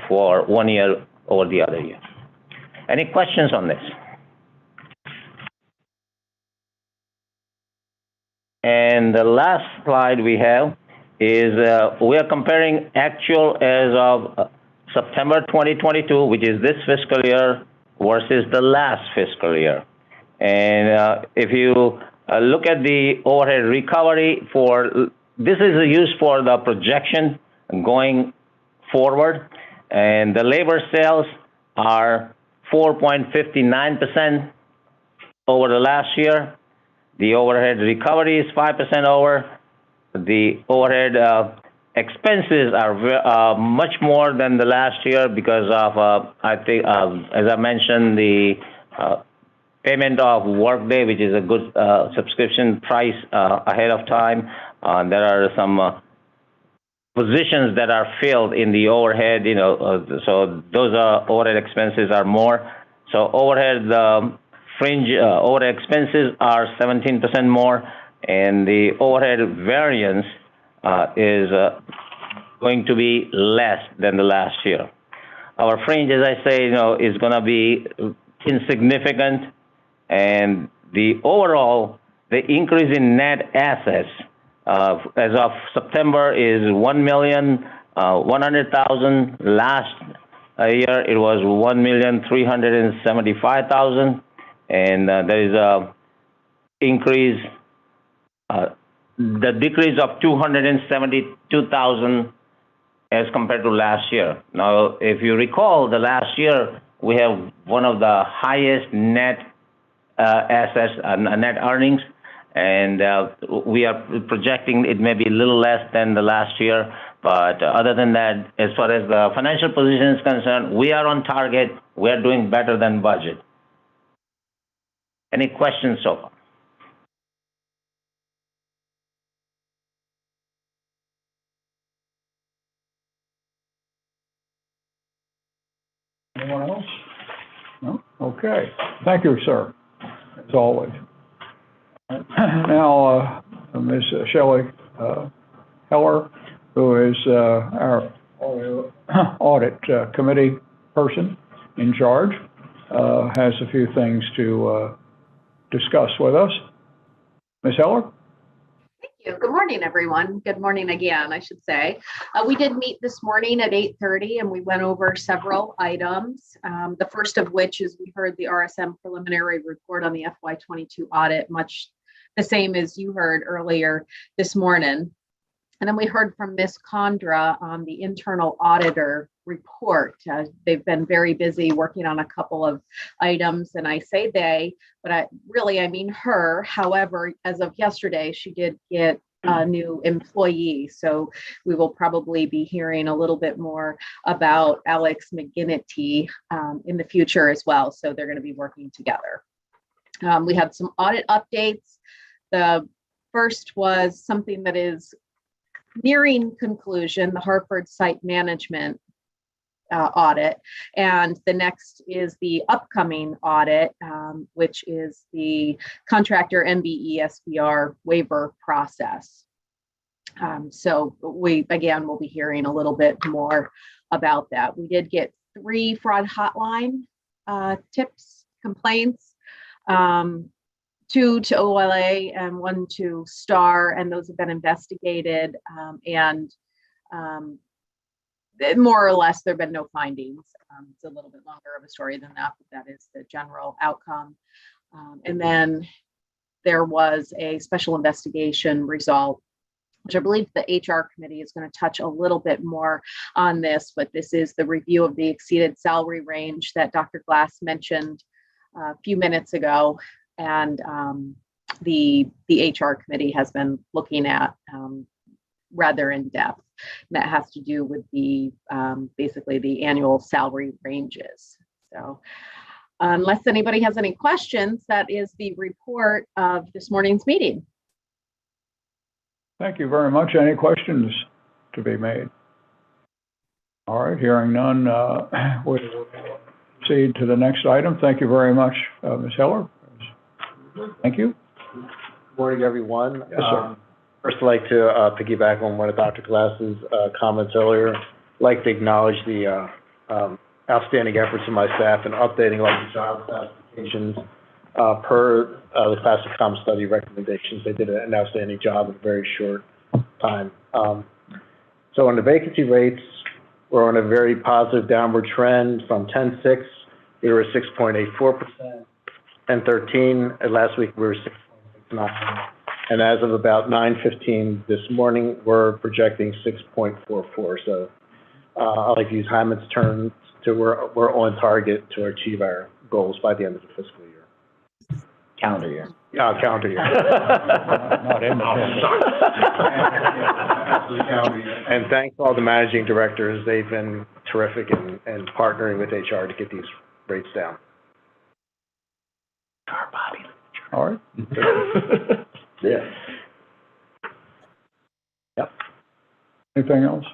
for one year over the other year. Any questions on this? And the last slide we have is we are comparing actual as of September 2022, which is this fiscal year, versus the last fiscal year. And if you look at the overhead recovery this is used for the projection going forward, and the labor sales are 4.59% over the last year. The overhead recovery is 5% over. The overhead expenses are much more than the last year because of, I think, as I mentioned, the payment of workday, which is a good subscription price ahead of time. There are some positions that are filled in the overhead, so those overhead expenses are more. So overhead, fringe overhead expenses are 17% more, and the overhead variance is going to be less than the last year. Our fringe, as I say, is going to be insignificant, and the overall, the increase in net assets as of September is $1,100,000. Last year it was $1,375,000, and there is a increase. The decrease of $272,000 as compared to last year. Now, if you recall, the last year we have one of the highest net assets, net earnings, and we are projecting it may be a little less than the last year. But other than that, as far as the financial position is concerned, we are on target. We are doing better than budget. Any questions so far? Anyone else? No? Okay. Thank you, sir, as always. Now, Ms. Shelley Heller, who is our audit committee person in charge, has a few things to discuss with us. Ms. Heller? Thank you. Good morning, everyone. Good morning again, I should say. We did meet this morning at 8:30 and we went over several items. The first of which is we heard the RSM preliminary report on the FY22 audit, much the same as you heard earlier this morning. And then we heard from Ms. Condra on the internal auditor report. They've been very busy working on a couple of items, and I say they, but I mean her. However, as of yesterday, she did get a new employee, so we will probably be hearing a little bit more about Alex McGinnity in the future as well. So they're going to be working together. We had some audit updates. The first was something that is nearing conclusion, the Hartford site management audit. And the next is the upcoming audit, which is the contractor MBE SBR waiver process. So we, again, will be hearing a little bit more about that. We did get 3 fraud hotline tips, complaints, 2 to OLA and 1 to STAR, and those have been investigated, and more or less there have been no findings. It's a little bit longer of a story than that, but that is the general outcome. And then there was a special investigation result, which I believe the HR committee is going to touch a little bit more on this, but this is the review of the exceeded salary range that Dr. Glass mentioned a few minutes ago. And the HR committee has been looking at rather in depth. And that has to do with the basically the annual salary ranges. So unless anybody has any questions, that is the report of this morning's meeting. Thank you very much. Any questions to be made? All right, hearing none, we'll proceed to the next item. Thank you very much, Ms. Heller. Thank you. Good morning, everyone. Yes, sir. First, I'd like to piggyback on one of Dr. Glass's comments earlier. I'd like to acknowledge the outstanding efforts of my staff in updating all the job classifications per the Classicom study recommendations. They did an outstanding job in a very short time. So on the vacancy rates, we're on a very positive downward trend. From 10.6, we were 6.84%. 10.13, and last week we were 6.69. And as of about 9:15 this morning, we're projecting 6.44. So I like to use Hyman's terms to we're on target to achieve our goals by the end of the fiscal year. Calendar year. Calendar year. Not in the And thanks to all the managing directors. They've been terrific in partnering with HR to get these rates down. All right. Yeah. Yep. Anything else?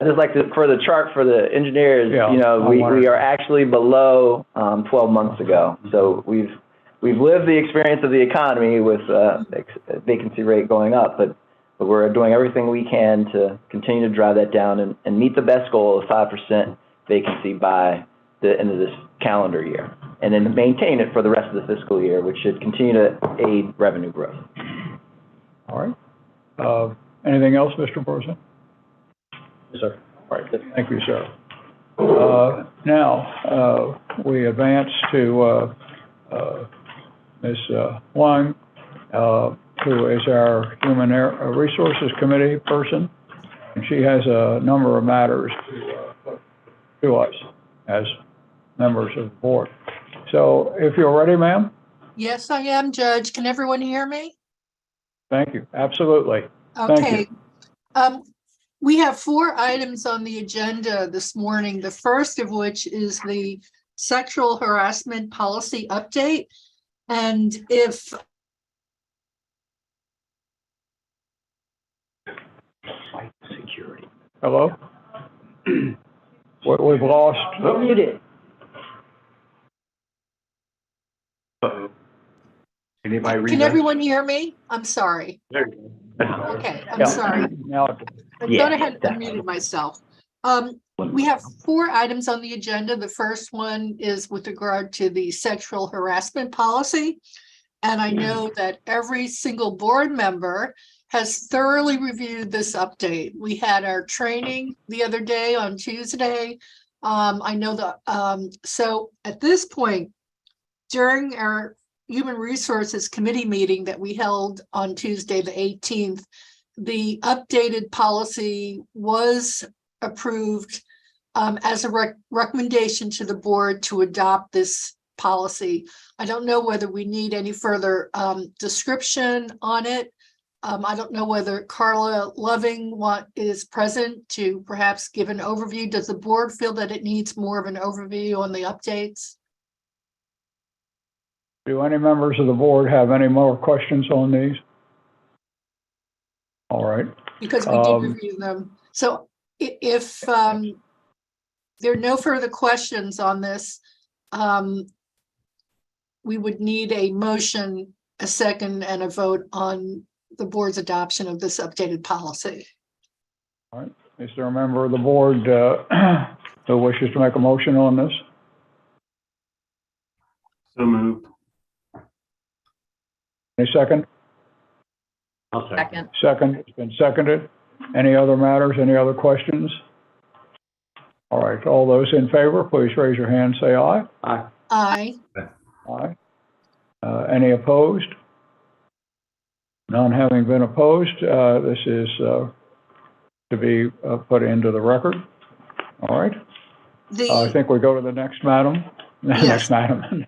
I just like to, for the chart for the engineers, Yeah, you know, we are actually below 12 months ago. So we've lived the experience of the economy with vacancy rate going up, but we're doing everything we can to continue to drive that down and meet the best goal of 5% vacancy by the end of this calendar year, and then maintain it for the rest of the fiscal year, which should continue to aid revenue growth. All right. Anything else, Mr. Borson? Yes, sir. All right. Thank you, sir. Now, we advance to Ms. Wang, who is our Human Resources Committee person, and she has a number of matters to us as members of the board. So if you're ready, ma'am. Yes, I am, Judge. Can everyone hear me? Thank you. Absolutely. Okay. Thank you. We have 4 items on the agenda this morning, the first of which is the sexual harassment policy update. And if Security. Hello? We've lost. Muted. Can Anybody read Can that? everyone hear me? I'm sorry. There you go. Okay, I'm Yeah. sorry. Now, I Yeah, thought I had definitely. unmuted myself. We have 4 items on the agenda. The first one is with regard to the sexual harassment policy. And I know that every single board member has thoroughly reviewed this update. We had our training the other day on Tuesday. I know that, so at this point, during our Human Resources Committee meeting that we held on Tuesday, the 18th, the updated policy was approved as a recommendation to the board to adopt this policy. I don't know whether we need any further description on it. I don't know whether Carla Loving is present to perhaps give an overview. Does the board feel that it needs more of an overview on the updates? do any members of the board have any more questions on these? All right. Because we did review them. So if there are no further questions on this, we would need a motion, a second, and a vote on the board's adoption of this updated policy. All right. Is there a member of the board who wishes to make a motion on this? So moved. Any second? I'll Second. Second, it's been seconded. Any other matters, any other questions? All right, all those in favor, please raise your hand, say aye. Aye. Aye. Aye. Any opposed? None having been opposed, this is to be put into the record. All right. I think we go to the next madam. Yes. Next madam.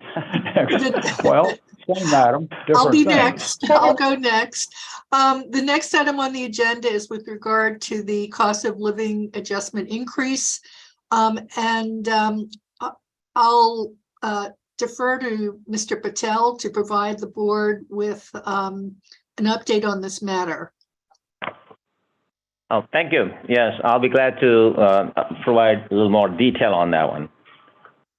Well, same madam, different I'll be thing. next. I'll go next. The next item on the agenda is with regard to the cost of living adjustment increase. I'll defer to Mr. Patel to provide the board with an update on this matter. Oh, thank you. Yes, I'll be glad to provide a little more detail on that one.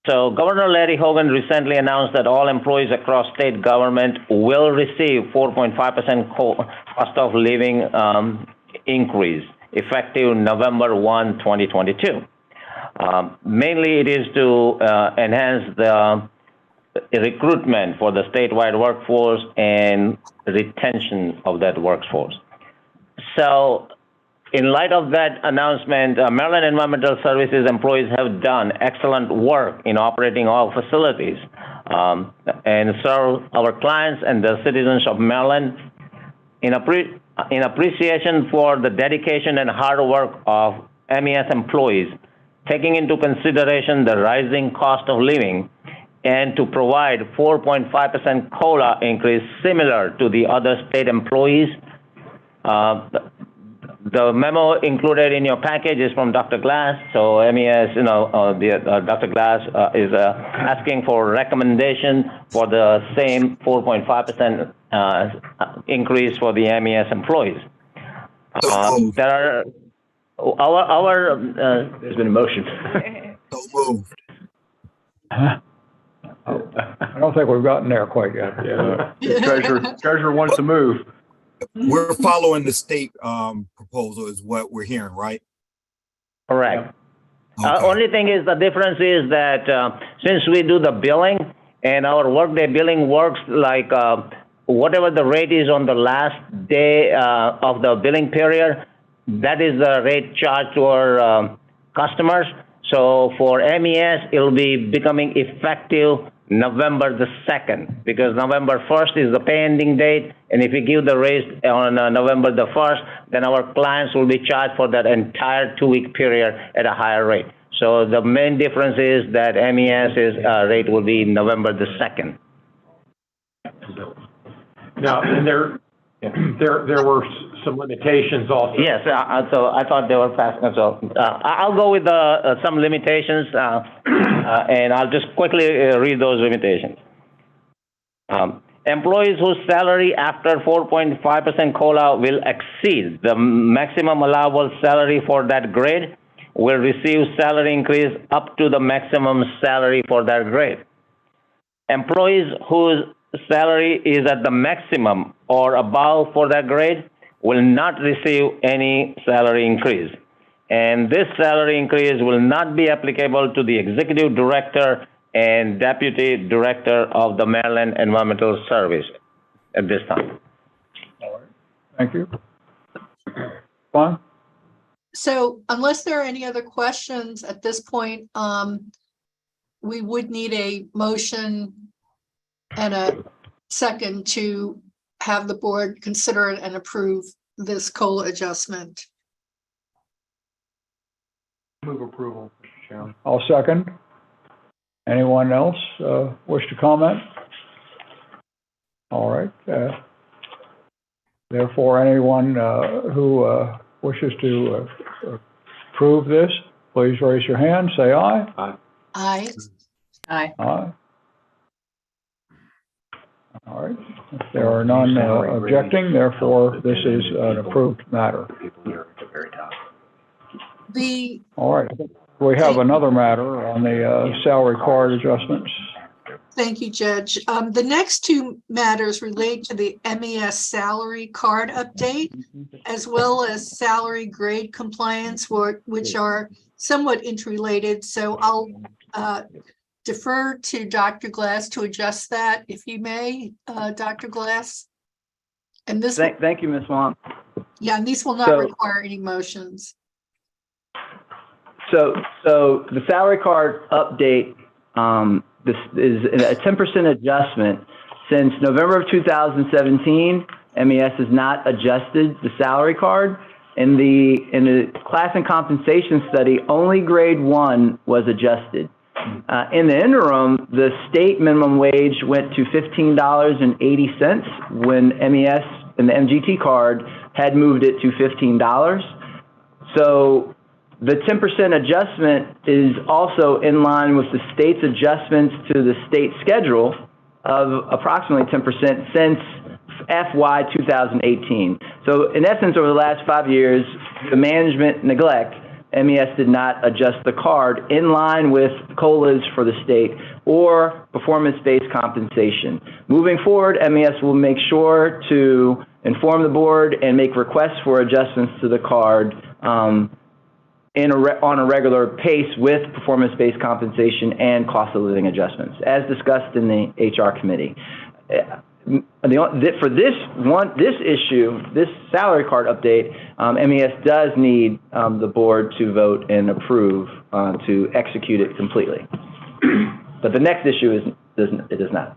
So Governor Larry Hogan recently announced that all employees across state government will receive 4.5% cost of living increase effective November 1, 2022. Mainly it is to enhance the recruitment for the statewide workforce and retention of that workforce. So in light of that announcement, Maryland Environmental Services employees have done excellent work in operating all facilities and serve our clients and the citizens of Maryland. In appreciation for the dedication and hard work of MES employees, taking into consideration the rising cost of living, and to provide 4.5% COLA increase similar to the other state employees. The memo included in your package is from Dr. Glass. So MES, Dr. Glass is asking for recommendation for the same 4.5% increase for the MES employees. There are There's been a motion. So moved. I don't think we've gotten there quite yet. Yeah. The treasurer wants to move. We're following the state proposal is what we're hearing, right? correct. Okay. Only thing is, the difference is that since we do the billing and our workday billing works like whatever the rate is on the last day of the billing period, that is the rate charged to our customers. So for MES, it'll be becoming effective November the 2nd, because November 1st is the pay ending date, and if we give the raise on November the 1st, then our clients will be charged for that entire 2-week period at a higher rate. So the main difference is that MES's rate will be November the 2nd. Now, and there were some limitations also. Yes, so I thought they were fast. So I'll go with some limitations, and I'll just quickly read those limitations. Employees whose salary after 4.5% COLA will exceed the maximum allowable salary for that grade will receive salary increase up to the maximum salary for that grade. Employees whose salary is at the maximum or above for that grade will not receive any salary increase. And this salary increase will not be applicable to the executive director and deputy director of the Maryland Environmental Service at this time. Thank you. Fine. So unless there are any other questions at this point, we would need a motion and a second to have the board consider it and approve this COLA adjustment. Move approval, Mr. Chairman. I'll second. Anyone else wish to comment? All right. Therefore, anyone who wishes to approve this, please raise your hand, say aye. Aye. Aye. Aye. Aye. All right. If there are none objecting, therefore, this is an approved matter. The, All right. We have another matter on the salary card adjustments. thank you, Judge. The next two matters relate to the MES salary card update, as well as salary grade compliance, which are somewhat interrelated. So I'll defer to Dr. Glass to adjust that, if you may, Dr. Glass. And this, Thank you, Ms. Wong. yeah, and these will not require any motions. So the salary card update, this is a 10% adjustment. Since November of 2017, MES has not adjusted the salary card. In the class and compensation study, only grade 1 was adjusted. In the interim, the state minimum wage went to $15.80 when MES and the MGT card had moved it to $15. So the 10% adjustment is also in line with the state's adjustments to the state schedule of approximately 10% since FY 2018. So in essence, over the last 5 years, the management neglect, MES did not adjust the card in line with COLAs for the state or performance-based compensation. Moving forward, MES will make sure to inform the board and make requests for adjustments to the card on a regular pace with performance-based compensation and cost of living adjustments, as discussed in the HR committee. For this issue, this salary card update, MES does need the board to vote and approve to execute it completely. But the next issue it does not.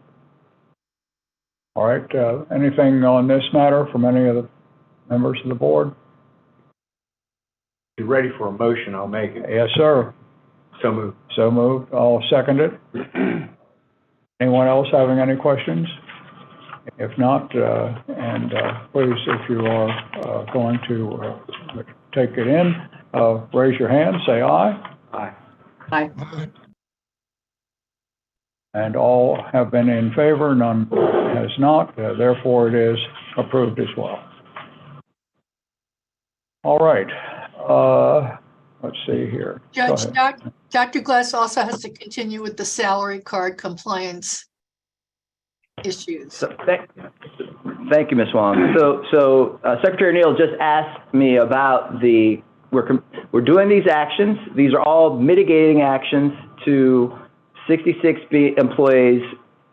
All right. Anything on this matter from any of the members of the board? If you're ready for a motion, I'll make it. Yes, sir. So moved. So moved. I'll second it. Anyone else having any questions? If not, please, if you are going to take it in, raise your hand, say aye. Aye. Aye. And all have been in favor, none has not, therefore it is approved as well. All right, let's see here. Judge, Dr. Glass also has to continue with the salary card compliance issues. So, thank you, Ms. Wong. So Secretary Neal just asked me about we're doing these actions. These are all mitigating actions to 66 employees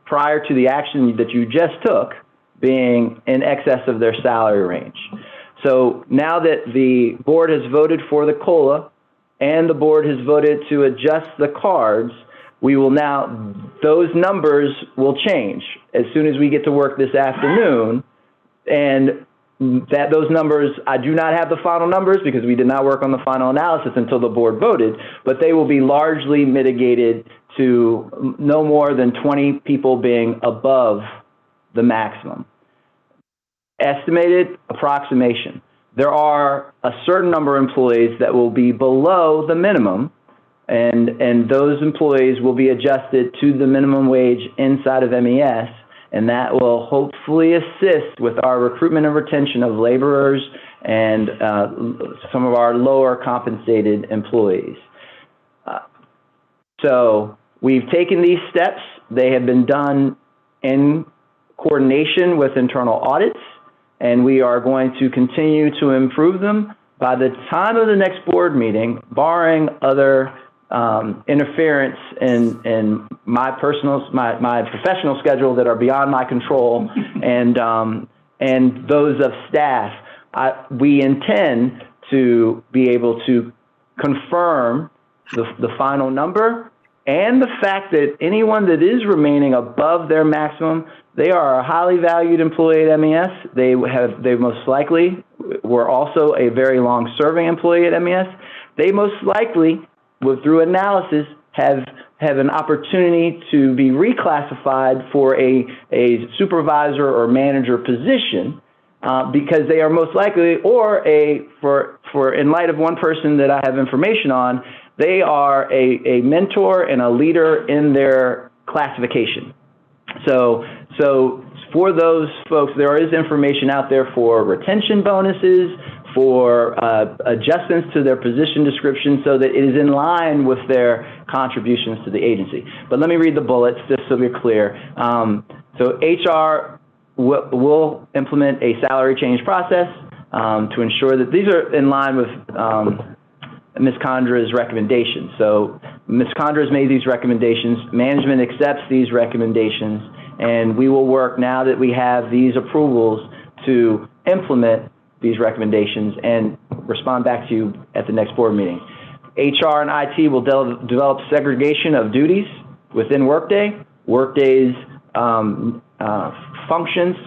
prior to the action that you just took being in excess of their salary range. So now that the board has voted for the COLA and the board has voted to adjust the cards, those numbers will change as soon as we get to work this afternoon. And those numbers, I do not have the final numbers because we did not work on the final analysis until the board voted, but they will be largely mitigated to no more than 20 people being above the maximum. Estimated approximation. There are a certain number of employees that will be below the minimum, and those employees will be adjusted to the minimum wage inside of MES, and that will hopefully assist with our recruitment and retention of laborers and some of our lower compensated employees. So we've taken these steps. They have been done in coordination with internal audits, and we are going to continue to improve them. By the time of the next board meeting, barring other interference in my professional schedule that are beyond my control and those of staff, we intend to be able to confirm the final number and the fact that anyone that is remaining above their maximum, they are a highly valued employee at MES. They most likely were also a very long-serving employee at MES. They most likely, through analysis, have an opportunity to be reclassified for a supervisor or manager position because they are most likely, or for in light of one person that I have information on, they are a mentor and a leader in their classification. So for those folks, there is information out there for retention bonuses, for adjustments to their position description so that it is in line with their contributions to the agency. But let me read the bullets just so we're clear. So HR will implement a salary change process to ensure that these are in line with Ms. Condra's recommendations. So Ms. Condra has made these recommendations. Management accepts these recommendations, and we will work now that we have these approvals to implement these recommendations and respond back to you at the next board meeting. HR and IT will develop segregation of duties within Workday. Workday's functions,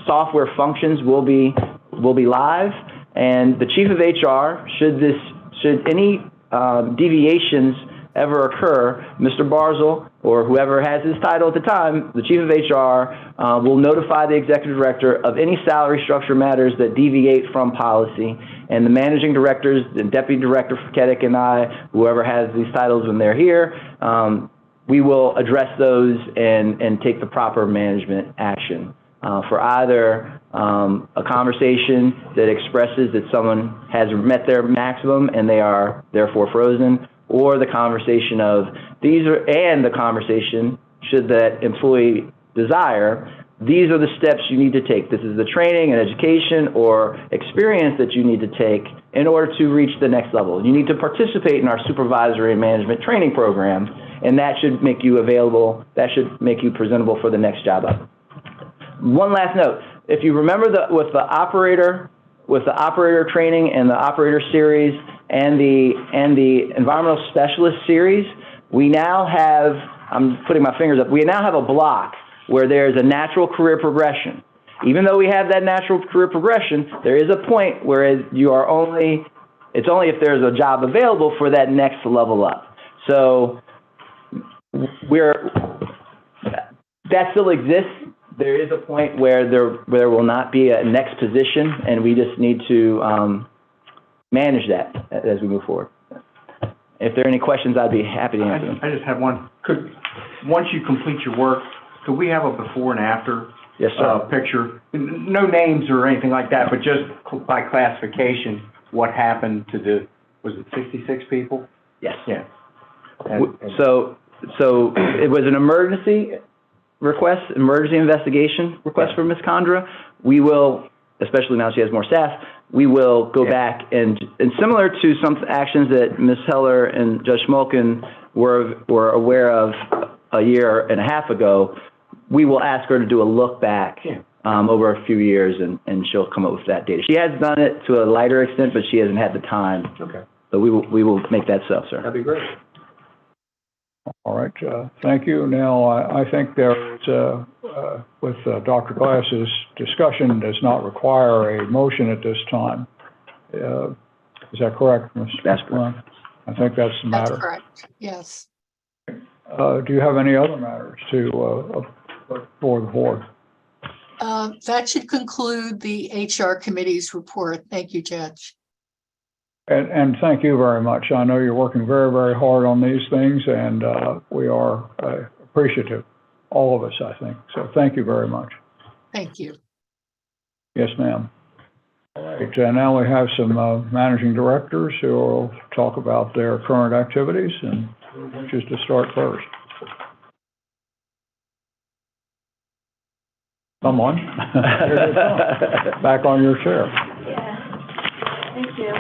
software functions will be live, and the chief of HR, should any deviations ever occur, Mr. Barzil or whoever has his title at the time, the chief of HR will notify the executive director of any salary structure matters that deviate from policy, and the managing directors, the deputy director Furketic and I, whoever has these titles when they're here, we will address those and take the proper management action for either a conversation that expresses that someone has met their maximum and they are therefore frozen, or the conversation of the conversation, should that employee desire, these are the steps you need to take. This is the training and education or experience that you need to take in order to reach the next level. You need to participate in our supervisory and management training program, and that should make you available, that should make you presentable for the next job up. One last note, if you remember with the operator training and the operator series and the environmental specialist series, we now have, I'm putting my fingers up, we now have a block where there's a natural career progression. Even though we have that natural career progression, there is a point where it's only if there's a job available for that next level up. So that still exists. There is a point where there will not be a next position, and we just need to manage that as we move forward. If there are any questions, I'd be happy to answer them. I just have one. Once you complete your work, could we have a before and after picture? No names or anything like that, but just by classification, what happened to was it 66 people? Yes. Yeah. So it was an emergency investigation request from Ms. Condra. We will, especially now she has more staff, we will go back and similar to some actions that Ms. Heller and Judge Schmolken were aware of a year and a half ago, we will ask her to do a look back over a few years, and she'll come up with that data. She has done it to a lighter extent, but she hasn't had the time. Okay. So we will make that so, sir. That'd be great. All right, thank you. Now, I think there is, with Dr. Glass's discussion, does not require a motion at this time. Is that correct, Ms. That's correct. I think that's the matter. That's correct, yes. Do you have any other matters for the board? That should conclude the HR committee's report. Thank you, Judge. And thank you very much. I know you're working very, very hard on these things, and we are appreciative, all of us, I think. So thank you very much. Thank you. Yes, ma'am. All right, now we have some managing directors who will talk about their current activities, and who wishes to start first? Someone? Here they come. Back on your chair. Yeah. Thank you.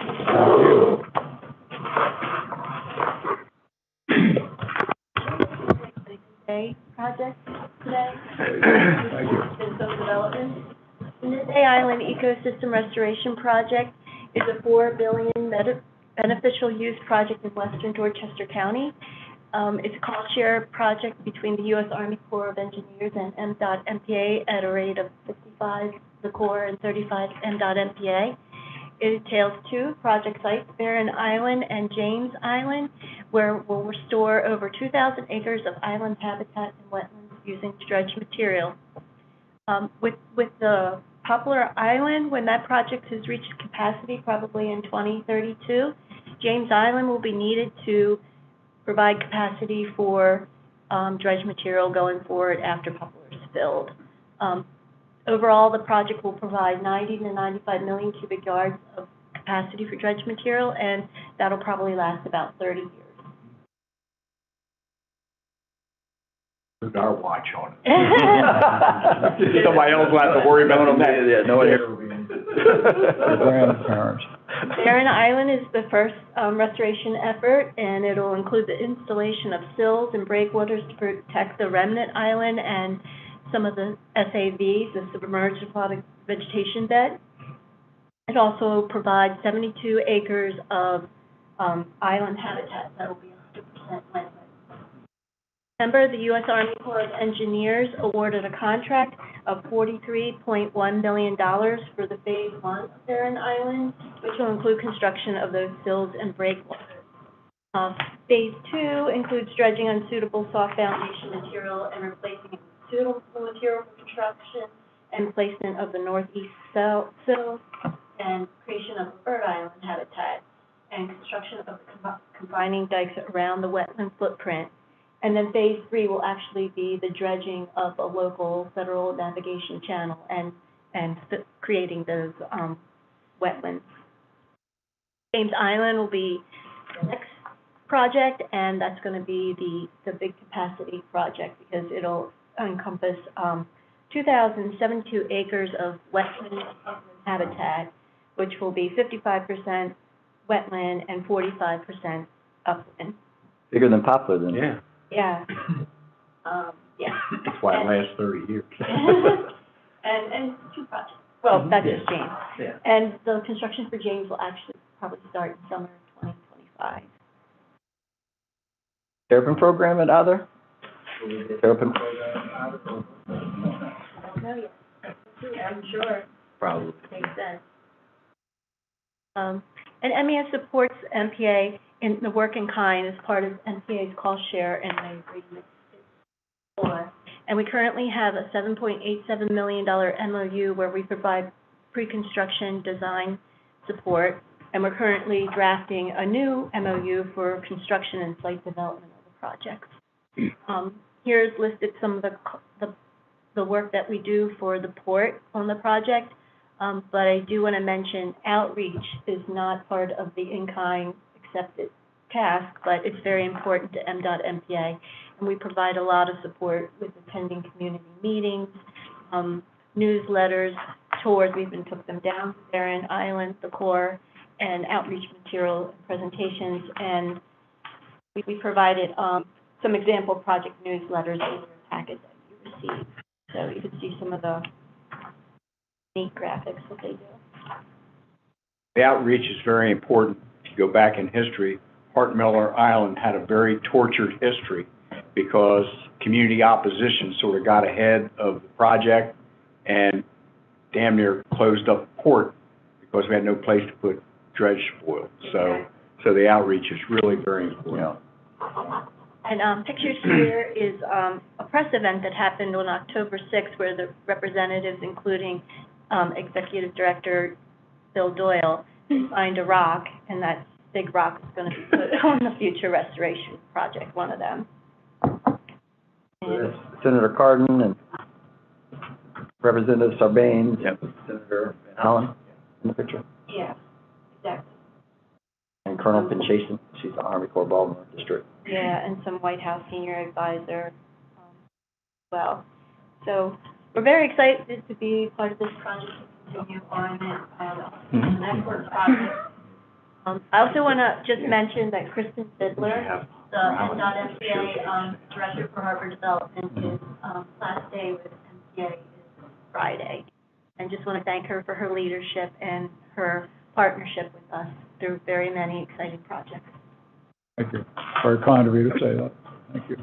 Day project today. Thank you. Business development. The Day Island Ecosystem Restoration Project is a $4 billion beneficial use project in western Dorchester County. It's a cost-share project between the U.S. Army Corps of Engineers and MDOT MPA at a rate of 55 the Corps and 35 MDOT MPA. It entails two project sites, Barren Island and James Island, where we'll restore over 2,000 acres of island habitat and wetlands using dredged material. With the Poplar Island, when that project has reached capacity, probably in 2032, James Island will be needed to provide capacity for dredged material going forward after Poplar is filled. Overall, the project will provide 90 to 95 million cubic yards of capacity for dredged material, and that'll probably last about 30 years. Put our watch on it. Somebody else will have to worry about that. Yeah, no one here. The grandparents. Barren Island is the first restoration effort, and it'll include the installation of sills and breakwaters to protect the remnant island and some of the SAVs, the submerged aquatic vegetation bed. It also provides 72 acres of island habitat that will be 100% wetland. December, the U.S. Army Corps of Engineers awarded a contract of $43.1 million for the Phase 1 of Barren Island, which will include construction of those sills and breakwaters. Phase 2 includes dredging unsuitable soft foundation material and replacing it with suitable material for construction and placement of the northeast sills and creation of a bird island habitat and construction of the combining dikes around the wetland footprint. And then Phase 3 will actually be the dredging of a local federal navigation channel and creating those wetlands. James Island will be the next project, and that's going to be the big capacity project because it'll encompass 2,072 acres of wetland habitat, which will be 55% wetland and 45% upland. Bigger than Poplar then. Yeah. Yeah. Yeah. That's why it lasts 30 years. and two projects. Well, that's just James. Yeah. And the construction for James will actually probably start in summer 2025. Terrapin program at other? Terrapin program I don't know yet. I'm sure. Probably. Makes sense. And MES supports MPA in the work in kind as part of MPA's cost share and the agreement. And we currently have a $7.87 million MOU where we provide pre-construction design support, and we're currently drafting a new MOU for construction and site development of the project. Here's listed some of the work that we do for the port on the project, but I do want to mention outreach is not part of the in-kind accepted task, but it's very important to MDOT MPA, and we provide a lot of support with attending community meetings, newsletters, tours. We even took them down to Barren Island, the Corps, and outreach material and presentations, and we provided some example project newsletters in your packet that you received. So you can see some of the neat graphics that they do. The outreach is very important. If you go back in history, Hart Miller Island had a very tortured history because community opposition sort of got ahead of the project and damn near closed up the port because we had no place to put dredge spoil. So the outreach is really very important. Yeah. And pictured here is a press event that happened on October 6th where the representatives, including Executive Director Bill Doyle, signed a rock, and that big rock is going to be put on the future restoration project, one of them. And Senator Cardin and Representative Sarbanes. Yep. Senator Van Hollen in the picture. yeah, exactly. And Colonel Pinchason, she's the Army Corps Baltimore District. Yeah, and some White House senior advisor as well. So we're very excited to be part of this project and continue on it. It's an excellent project. I also want to just mention that Kristen Fiddler, the MDOT Director for Harbor Development, his last day with MTA is Friday. And just want to thank her for her leadership and her partnership with us through very many exciting projects. Thank you. Very kind of you to say that. Thank you.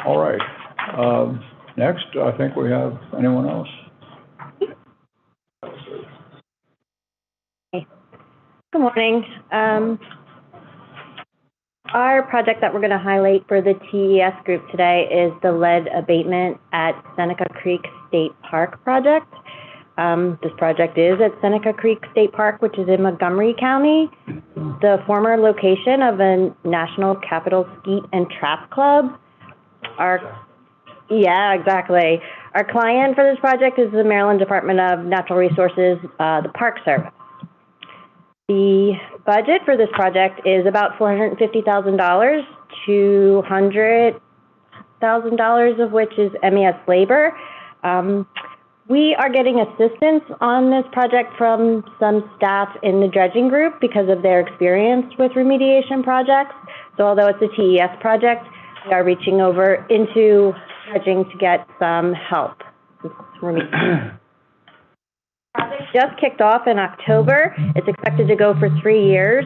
All right. Next, I think we have anyone else? Good morning. Our project that we're going to highlight for the TES group today is the lead abatement at Seneca Creek State Park project. This project is at Seneca Creek State Park, which is in Montgomery County, the former location of a National Capital Skeet and Trap Club. Yeah, exactly. Our client for this project is the Maryland Department of Natural Resources, the Park Service. The budget for this project is about $450,000, $200,000 of which is MES labor. We are getting assistance on this project from some staff in the dredging group because of their experience with remediation projects. So although it's a TES project, we are reaching over into dredging to get some help. Project just kicked off in October. It's expected to go for 3 years,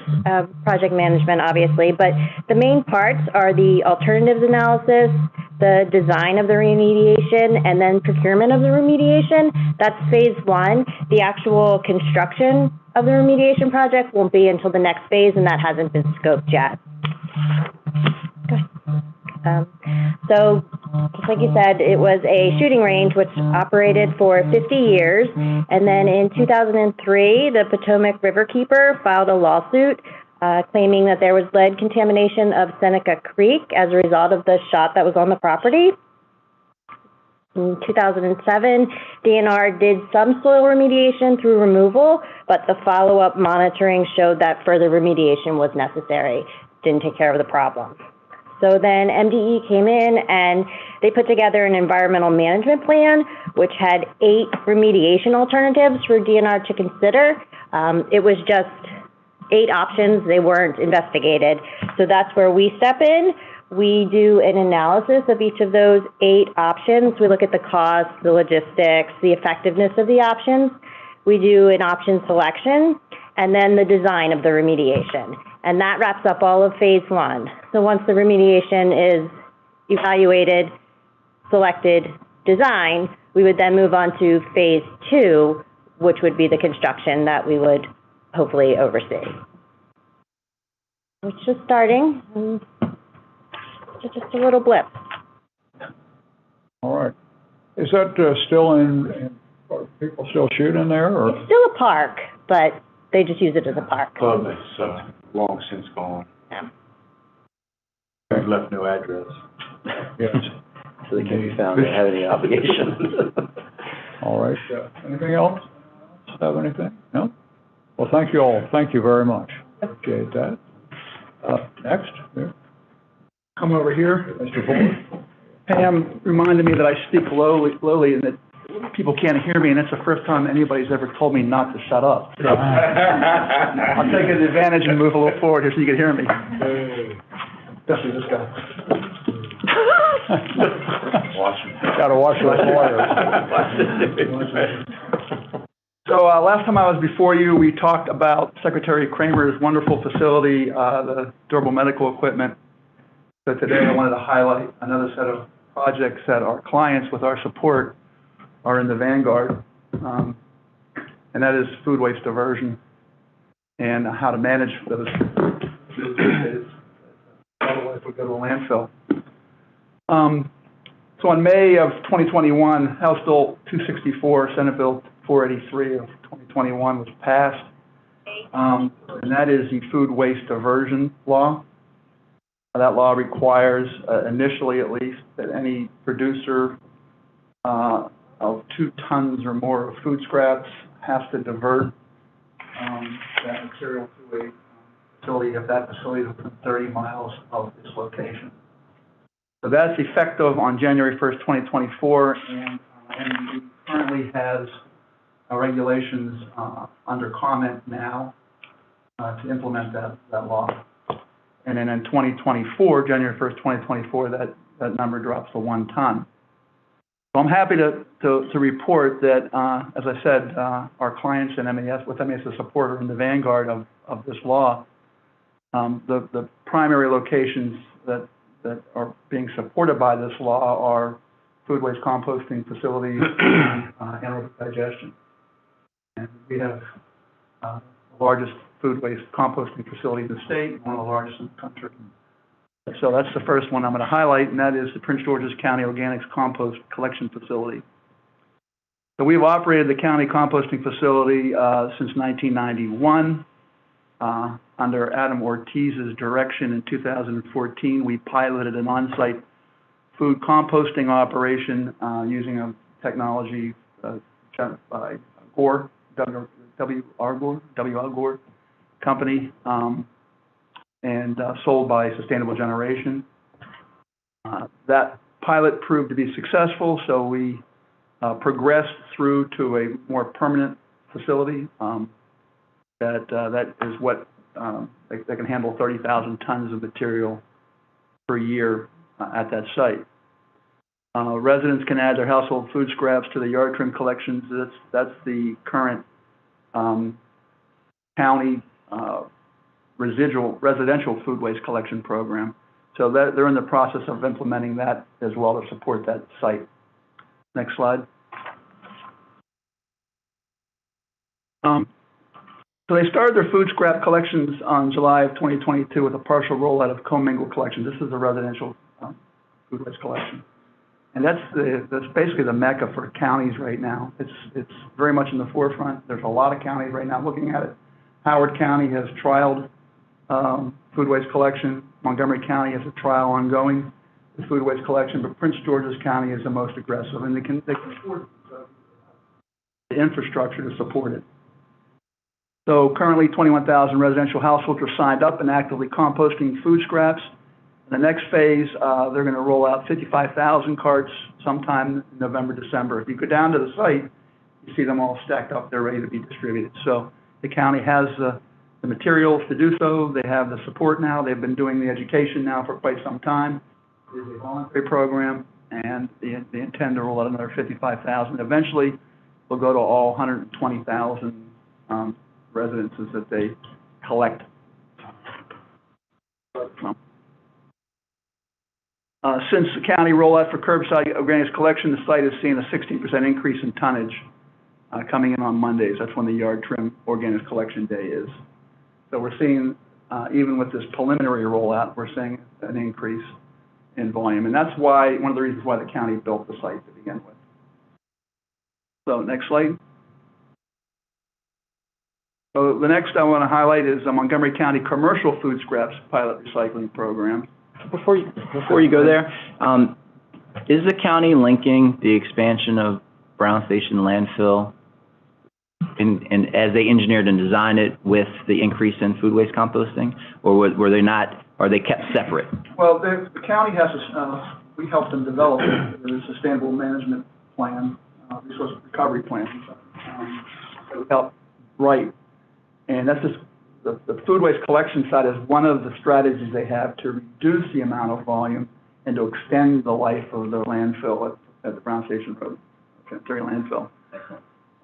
project management obviously, but the main parts are the alternatives analysis, the design of the remediation, and then procurement of the remediation. That's phase 1. The actual construction of the remediation project won't be until the next phase, and that hasn't been scoped yet. So, just like you said, it was a shooting range which operated for 50 years, and then in 2003, the Potomac Riverkeeper filed a lawsuit claiming that there was lead contamination of Seneca Creek as a result of the shot that was on the property. In 2007, DNR did some soil remediation through removal, but the follow-up monitoring showed that further remediation was necessary. Didn't take care of the problem. So then MDE came in and they put together an environmental management plan, which had 8 remediation alternatives for DNR to consider. It was just 8 options. They weren't investigated. So that's where we step in. We do an analysis of each of those 8 options. We look at the cost, the logistics, the effectiveness of the options. We do an option selection, and then the design of the remediation. And that wraps up all of phase 1. So once the remediation is evaluated, selected, designed, we would then move on to phase 2, which would be the construction that we would hopefully oversee. It's just starting, and it's just a little blip. All right. Is that still in, are people still shooting there, or? It's still a park, but they just use it as a park. Club is long since gone. Yeah. They've left no address. Yes. So they can be found to have any obligations. All right. Anything else? Have anything? No? Well, thank you all. Thank you very much. Appreciate that. Next, here. Come over here. Mr. Fuller. Pam reminded me that I speak lowly and that people can't hear me, and that's the first time anybody's ever told me not to shut up. So I'll take advantage and move a little forward here so you can hear me. Especially this guy. Got to watch those lawyers. So last time I was before you, we talked about Secretary Kramer's wonderful facility, the durable medical equipment. So today I wanted to highlight another set of projects that our clients, with our support, are in the vanguard, and that is food waste diversion and how to manage those if we go to a landfill. So in May of 2021, House Bill 264, Senate Bill 483 of 2021 was passed, and that is the food waste diversion law. That law requires, initially at least, that any producer of 2 tons or more of food scraps has to divert that material to a facility if that facility is within 30 miles of its location. So that's effective on January 1st, 2024, and we currently has regulations under comment now to implement that law. And then in 2024, January 1st, 2024, that number drops to 1 ton. So I'm happy to report that, as I said, our clients in MES, with MES as a supporter in the vanguard of this law, the primary locations that are being supported by this law are food waste composting facilities and anaerobic digestion. And we have the largest food waste composting facility in the state, one of the largest in the country. So that's the first one I'm going to highlight, and that is the Prince George's County Organics Compost Collection Facility. So we've operated the county composting facility since 1991. Under Adam Ortiz's direction in 2014, we piloted an on-site food composting operation using a technology by Gore, W.R. Gore company, and sold by Sustainable Generation. That pilot proved to be successful, so we progressed through to a more permanent facility that is what they can handle 30,000 tons of material per year at that site. Residents can add their household food scraps to the yard trim collections. That's the current county residential food waste collection program. So they're in the process of implementing that as well to support that site. Next slide. So they started their food scrap collections on July of 2022 with a partial rollout of commingled collection. This is the residential food waste collection. And that's basically the mecca for counties right now. It's very much in the forefront. There's a lot of counties right now looking at it. Howard County has trialed food waste collection. Montgomery County has a trial ongoing with food waste collection, but Prince George's County is the most aggressive, and they can afford the infrastructure to support it. So currently 21,000 residential households are signed up and actively composting food scraps. In the next phase, they're going to roll out 55,000 carts sometime in November, December. If you go down to the site, you see them all stacked up. They're ready to be distributed. So the county has the materials to do so. They have the support now. They've been doing the education now for quite some time. There's a voluntary program, and they intend to roll out another 55,000. Eventually, we'll go to all 120,000 residences that they collect from. Since the county rollout for curbside organics collection, the site has seen a 16% increase in tonnage coming in on Mondays. That's when the yard trim organics collection day is. So we're seeing, even with this preliminary rollout, we're seeing an increase in volume. And that's why, one of the reasons why the county built the site to begin with. So next slide. So the next I want to highlight is the Montgomery County Commercial Food Scraps Pilot Recycling Program. Before you go there, is the county linking the expansion of Brown Station landfill and as they engineered and designed it with the increase in food waste composting, or were they not? Are they kept separate? Well, the county has we helped them develop the sustainable management plan, resource recovery plan that we helped write, and that's just. The food waste collection side is one of the strategies they have to reduce the amount of volume and to extend the life of the landfill at the Brown Station Road Cemetery landfill.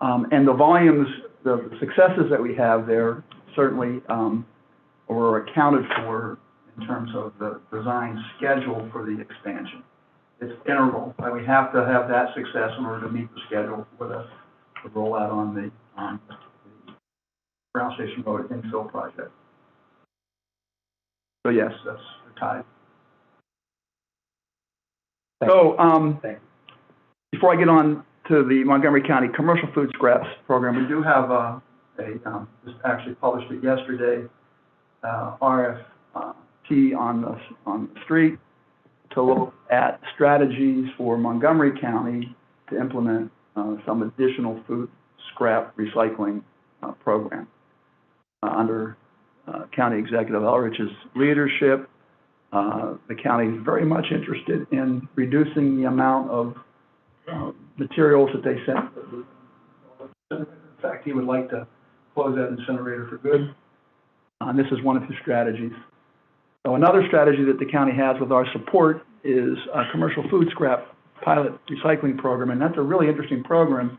And the volumes, the successes that we have there certainly were accounted for in terms of the design schedule for the expansion. It's integral, and we have to have that success in order to meet the schedule for the rollout on the Brown Station Road infill project. So yes, that's tied. So before I get on to the Montgomery County Commercial Food Scraps Program, we do have just actually published it yesterday, RFP on the street to look at strategies for Montgomery County to implement some additional food scrap recycling program. Under County Executive Elrich's leadership, The county is very much interested in reducing the amount of materials that they send. In fact, he would like to close that incinerator for good. And this is one of his strategies. So another strategy that the county has with our support is a commercial food scrap pilot recycling program. And that's a really interesting program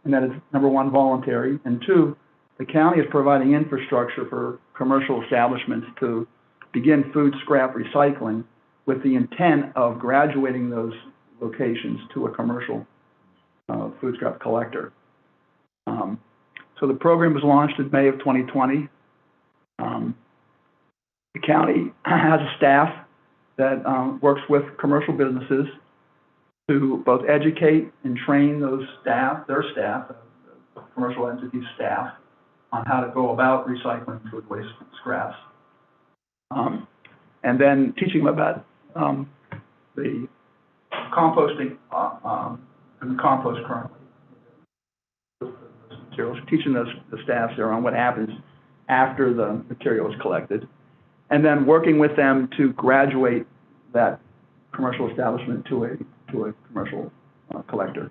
in that it's, number one, voluntary, and two, the county is providing infrastructure for commercial establishments to begin food scrap recycling with the intent of graduating those locations to a commercial food scrap collector. So the program was launched in May of 2020. The county has a staff that works with commercial businesses to both educate and train those staff, their staff, commercial entity staff, on how to go about recycling food waste scraps. And then teaching them about the composting and the compost currently. Materials, teaching the staffs there on what happens after the material is collected, and then working with them to graduate that commercial establishment to a commercial collector.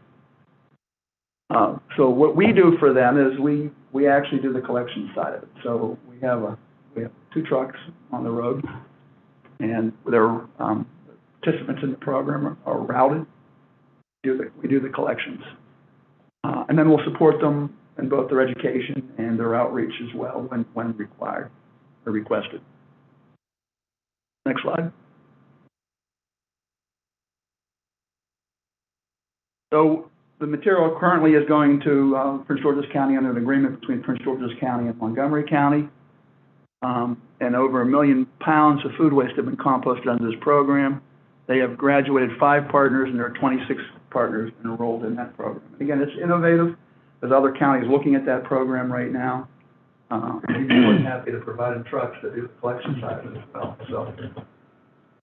So what we do for them is we actually do the collection side of it. So we have 2 trucks on the road, and their participants in the program are routed. We do the collections, and then we'll support them in both their education and their outreach as well when required or requested. Next slide. So the material currently is going to Prince George's County under an agreement between Prince George's County and Montgomery County. And over 1 million pounds of food waste have been composted under this program. They have graduated 5 partners, and there are 26 partners enrolled in that program. And again, it's innovative. There's other counties looking at that program right now. We'd be more than happy to provide them trucks to do the collection side of it as well. So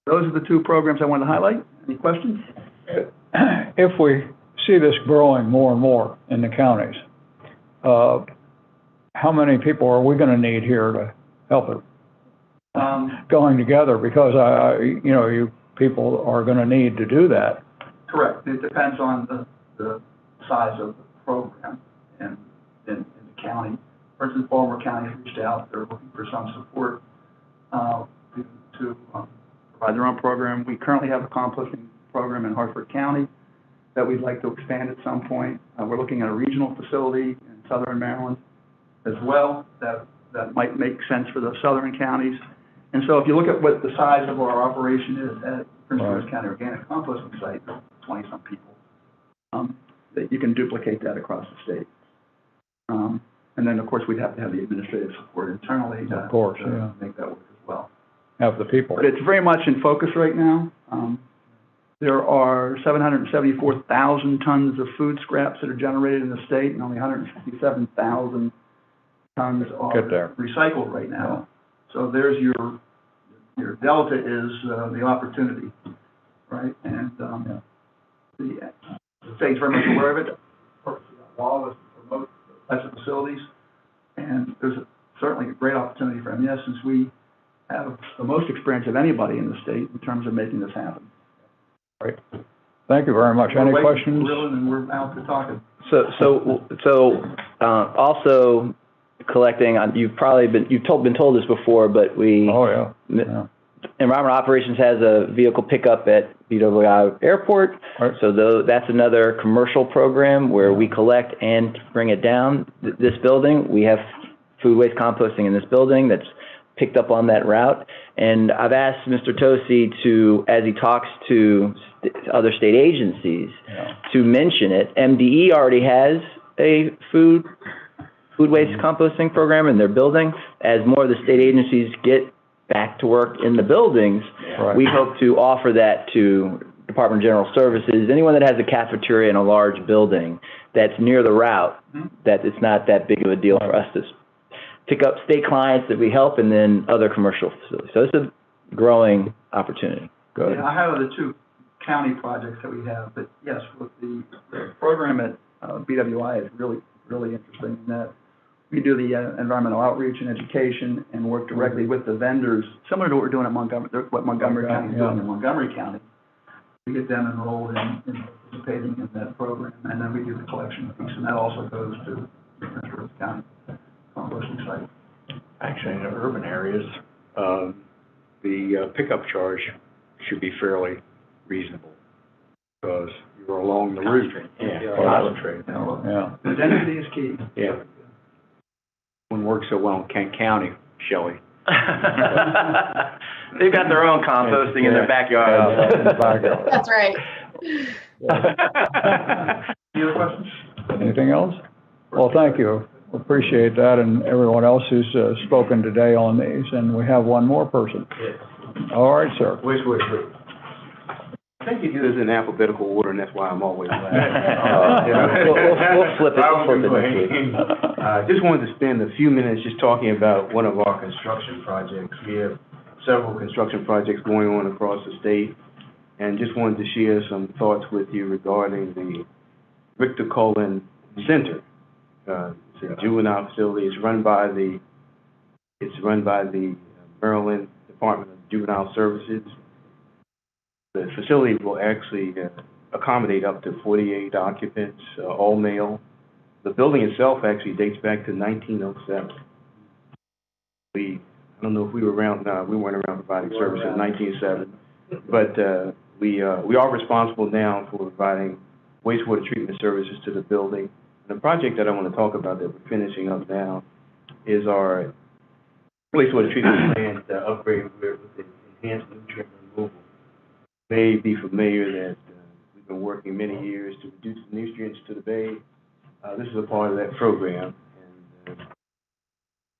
those are the 2 programs I wanted to highlight. Any questions? If we see this growing more and more in the counties, how many people are we going to need here to help it going together? Because you people are going to need to do that. Correct. It depends on the size of the program in the county. For instance, Baltimore County has reached out. They're looking for some support to provide their own program. We currently have a composting program in Hartford County that we'd like to expand at some point. We're looking at a regional facility in southern Maryland as well that might make sense for the southern counties. And so if you look at what the size of our operation is at Prince George's County Organic Composting Site, 20-some people, that you can duplicate that across the state. And then, of course, we'd have to have the administrative support internally to make that work as well. Have the people. But it's very much in focus right now. There are 774,000 tons of food scraps that are generated in the state, and only 167,000 tons are recycled right now. So there's your delta is the opportunity, right? And the state's very much aware of it. Law is to promote those types of facilities, and there's certainly a great opportunity for MES since we have the most experience of anybody in the state in terms of making this happen. Right. Thank you very much. Any questions? And we're out to talking. So also collecting on, you've been told this before, but we. Oh yeah. Environmental Operations has a vehicle pickup at BWI Airport. Right. So that's another commercial program where we collect and bring it down this building. We have food waste composting in this building that's picked up on that route. And I've asked Mr. Tosi to, as he talks to other state agencies, to mention it. MDE already has a food waste composting program in their building. As more of the state agencies get back to work in the buildings, we hope to offer that to Department of General Services, anyone that has a cafeteria in a large building that's near the route, that it's not that big of a deal for us to pick up state clients that we help and then other commercial facilities. So it's a growing opportunity. Good. Yeah, I have the 2 county projects that we have, but yes, with the program at BWI is really, really interesting in that we do the environmental outreach and education and work directly with the vendors, similar to what we're doing at Montgomery, what Montgomery County is doing in Montgomery County. We get them enrolled in participating in that program, and then we do the collection piece, and that also goes to Prince George County composting site. Actually, in the urban areas, the pickup charge should be fairly reasonable because you're along the route. Yeah, concentrate. Yeah. The density is key. Yeah. Wouldn't work so well in Kent County, Shelley. They've got their own composting in their backyard. That's right. Any other questions? Anything else? Well, thank you. Appreciate that, and everyone else who's spoken today on these. And we have one more person. All right, sir. Wait. I think you do this in alphabetical order, and that's why I'm always glad. We'll flip it. Just wanted to spend a few minutes just talking about one of our construction projects. We have several construction projects going on across the state, and just wanted to share some thoughts with you regarding the Victor Cullen Center. It's a juvenile facility. It's run by the Maryland Department of Juvenile Services. The facility will actually accommodate up to 48 occupants, all male. The building itself actually dates back to 1907. I don't know if we were around. We weren't around providing service in 1907, but we are responsible now for providing wastewater treatment services to the building. The project that I want to talk about that we're finishing up now is our wastewater treatment plant upgrade with the enhanced nutrient removal. You may be familiar that we've been working many years to reduce the nutrients to the bay. This is a part of that program. And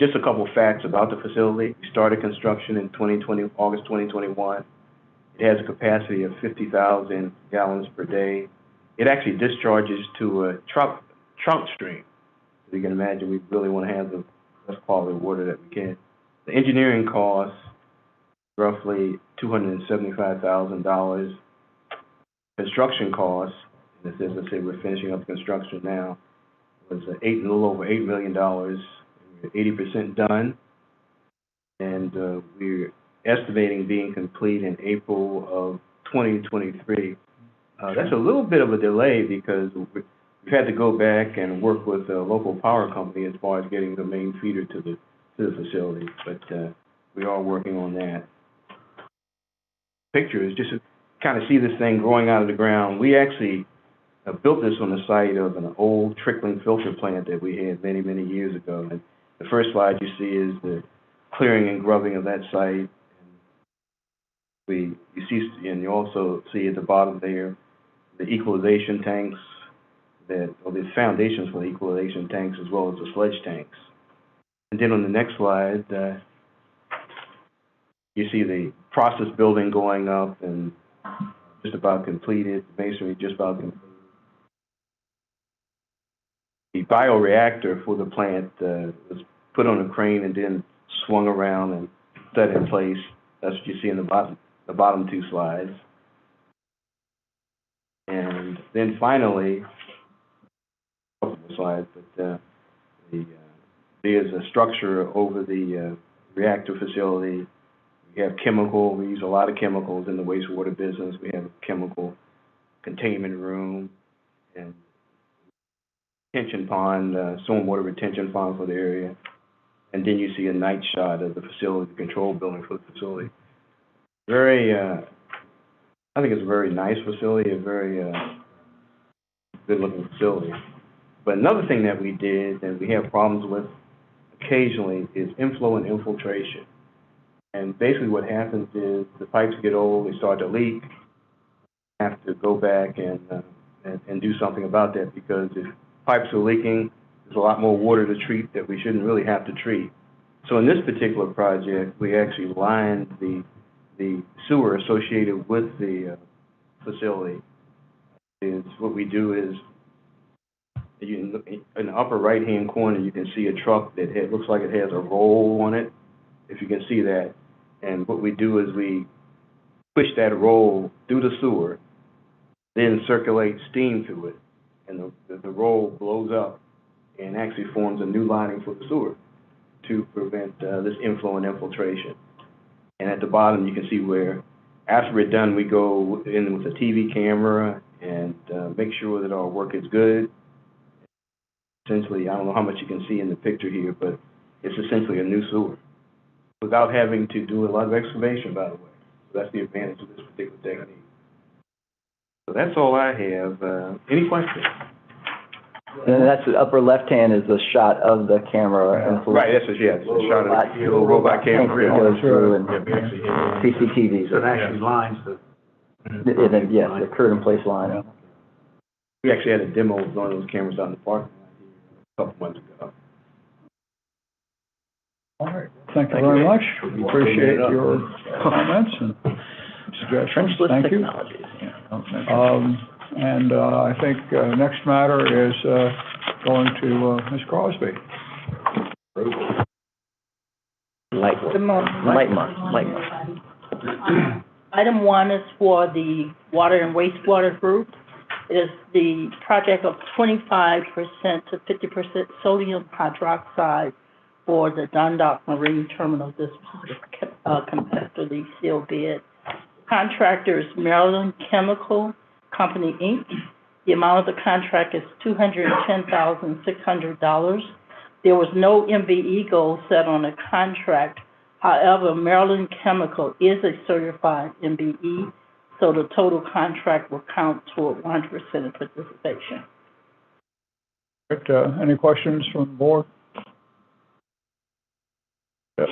just a couple facts about the facility. We started construction in August 2021. It has a capacity of 50,000 gallons per day. It actually discharges to a trout stream. So you can imagine we really want to have the best quality water that we can. The engineering costs roughly $275,000. Construction costs, and as I say, we're finishing up construction now, was a little over $8 million. We're 80% done, and we're estimating being complete in April of 2023. That's a little bit of a delay because we've had to go back and work with a local power company as far as getting the main feeder to the facility, but we are working on that. Picture is just to kind of see this thing growing out of the ground. We actually built this on the site of an old trickling filter plant that we had many, many years ago. And the first slide you see is the clearing and grubbing of that site. And you also see at the bottom there the equalization tanks or the foundations for the equalization tanks as well as the sludge tanks. And then on the next slide, you see the process building going up and just about completed, masonry just about completed. The bioreactor for the plant was put on a crane and then swung around and set in place. That's what you see in the bottom two slides. And then finally, a couple of slides, but there's a structure over the reactor facility. We have chemical. We use a lot of chemicals in the wastewater business. We have a chemical containment room and retention pond, stormwater retention pond for the area. And then you see a night shot of the facility, the control building for the facility. I think it's a very nice facility, a very good-looking facility. But another thing that we did and we have problems with occasionally is inflow and infiltration. And basically what happens is the pipes get old, they start to leak. We have to go back and do something about that because if pipes are leaking, there's a lot more water to treat that we shouldn't really have to treat. So in this particular project, we actually lined the sewer associated with the facility. What we do is, in the upper right-hand corner, you can see a truck that looks like it has a roll on it, if you can see that. And what we do is we push that roll through the sewer, then circulate steam through it, and the roll blows up and actually forms a new lining for the sewer to prevent this inflow and infiltration. And at the bottom, you can see where, after we're done, we go in with a TV camera and make sure that our work is good. Essentially, I don't know how much you can see in the picture here, but it's essentially a new sewer without having to do a lot of excavation, by the way. So that's the advantage of this particular technique. So that's all I have. Any questions? And that's the upper left-hand is the shot of the camera. Right, that's a shot of the little robot camera. It goes through and Yeah, CCTVs. So it actually lines the. Yes, the curtain-place line. We actually had a demo of one of those cameras out in the parking lot a couple months ago. All right, thank you very much. We appreciate your comments and suggestions. Thank you. And I think next matter is going to Ms. Crosby. Good morning. Light month. Item 1 is for the water and wastewater group. It is the project of 25% to 50% sodium hydroxide for the Dundalk Marine Terminal. This is a competitively sealed bid. Contractor is Maryland Chemical Company, Inc. The amount of the contract is $210,600. There was no MBE goal set on the contract. However, Maryland Chemical is a certified MBE, so the total contract will count toward 100% of participation. Any questions from the board? Yes.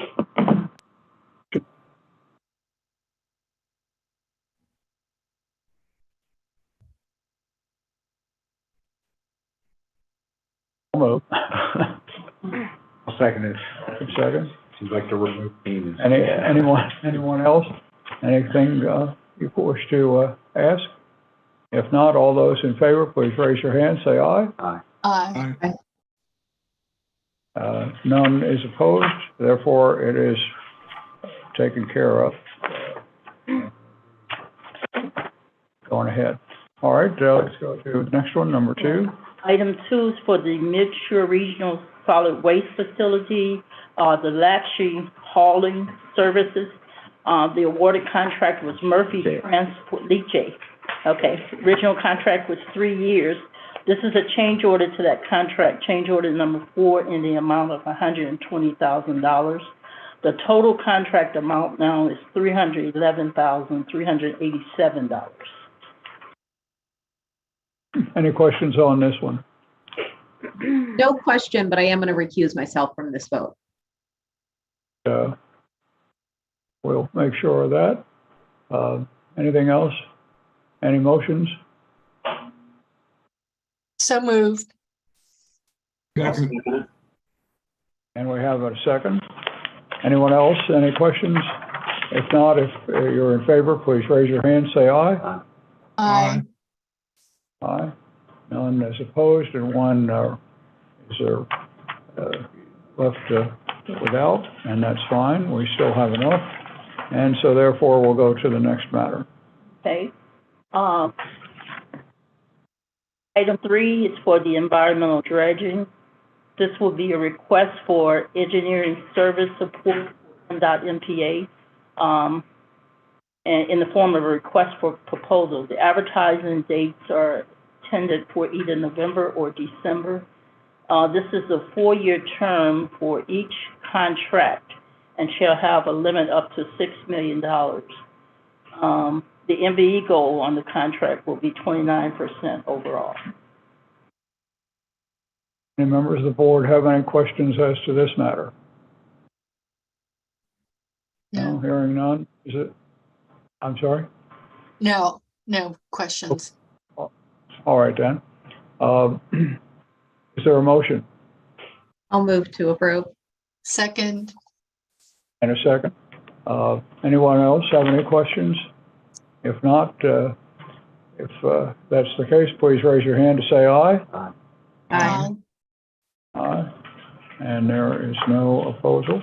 I'll second it. Second? Seems like the remote team is. Anyone else? Anything you wish to ask? If not, all those in favor, please raise your hand, say aye. Aye. None is opposed, therefore it is taken care of. Going ahead. All right, let's go to the next one, number 2. Item 2 is for the Mid-Shore Regional Solid Waste Facility, the Latchy Hauling Services. The awarded contract was Murphy Transport, Lecce. Okay, original contract was 3 years. This is a change order to that contract, change order number 4 in the amount of $120,000. The total contract amount now is $311,387. Any questions on this one? No question, but I am going to recuse myself from this vote. We'll make sure of that. Anything else? Any motions? So moved. And we have a second. Anyone else? Any questions? If not, if you're in favor, please raise your hand, say aye. Aye. Aye. None is opposed, and one is left without, and that's fine. We still have enough. And so therefore, we'll go to the next matter. Okay. Item 3 is for the environmental dredging. This will be a request for engineering service support for MDOT MPA, and in the form of a request for proposal. The advertising dates are intended for either November or December. This is a 4-year term for each contract and shall have a limit up to $6 million. The MBE goal on the contract will be 29% overall. Any members of the board have any questions as to this matter? No, hearing none. Is it? I'm sorry? No questions. All right, then. Is there a motion? I'll move to approve. Second. And a second. Anyone else have any questions? If not, if that's the case, please raise your hand to say aye. Aye. Aye. And there is no opposal.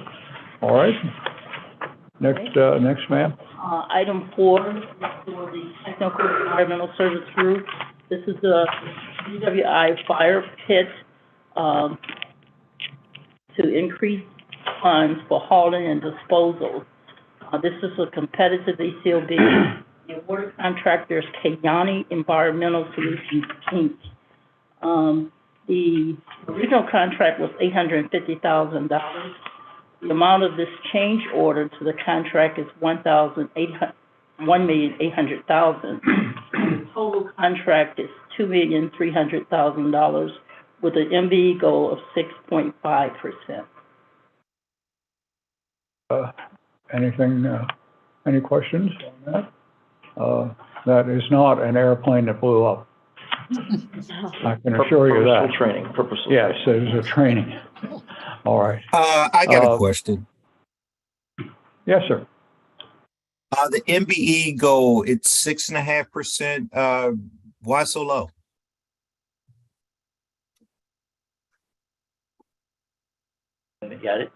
All right. Next, ma'am. Item 4 is for the Technical Environmental Service Group. This is the DWI fire pit. to increase funds for hauling and disposal. This is a competitively sealed bid. The awarded contractor is Kayani Environmental Solutions, Inc. The original contract was $850,000. The amount of this change order to the contract is $1,800,000. The total contract is $2,300,000 with an MBE goal of 6.5%. Any questions on that? That is not an airplane that blew up. I can assure you that. Purposeful training, purposeful. Yes, it is a training. All right. I got a question. Yes, sir. The MBE goal, it's 6.5%. Why so low? Got it?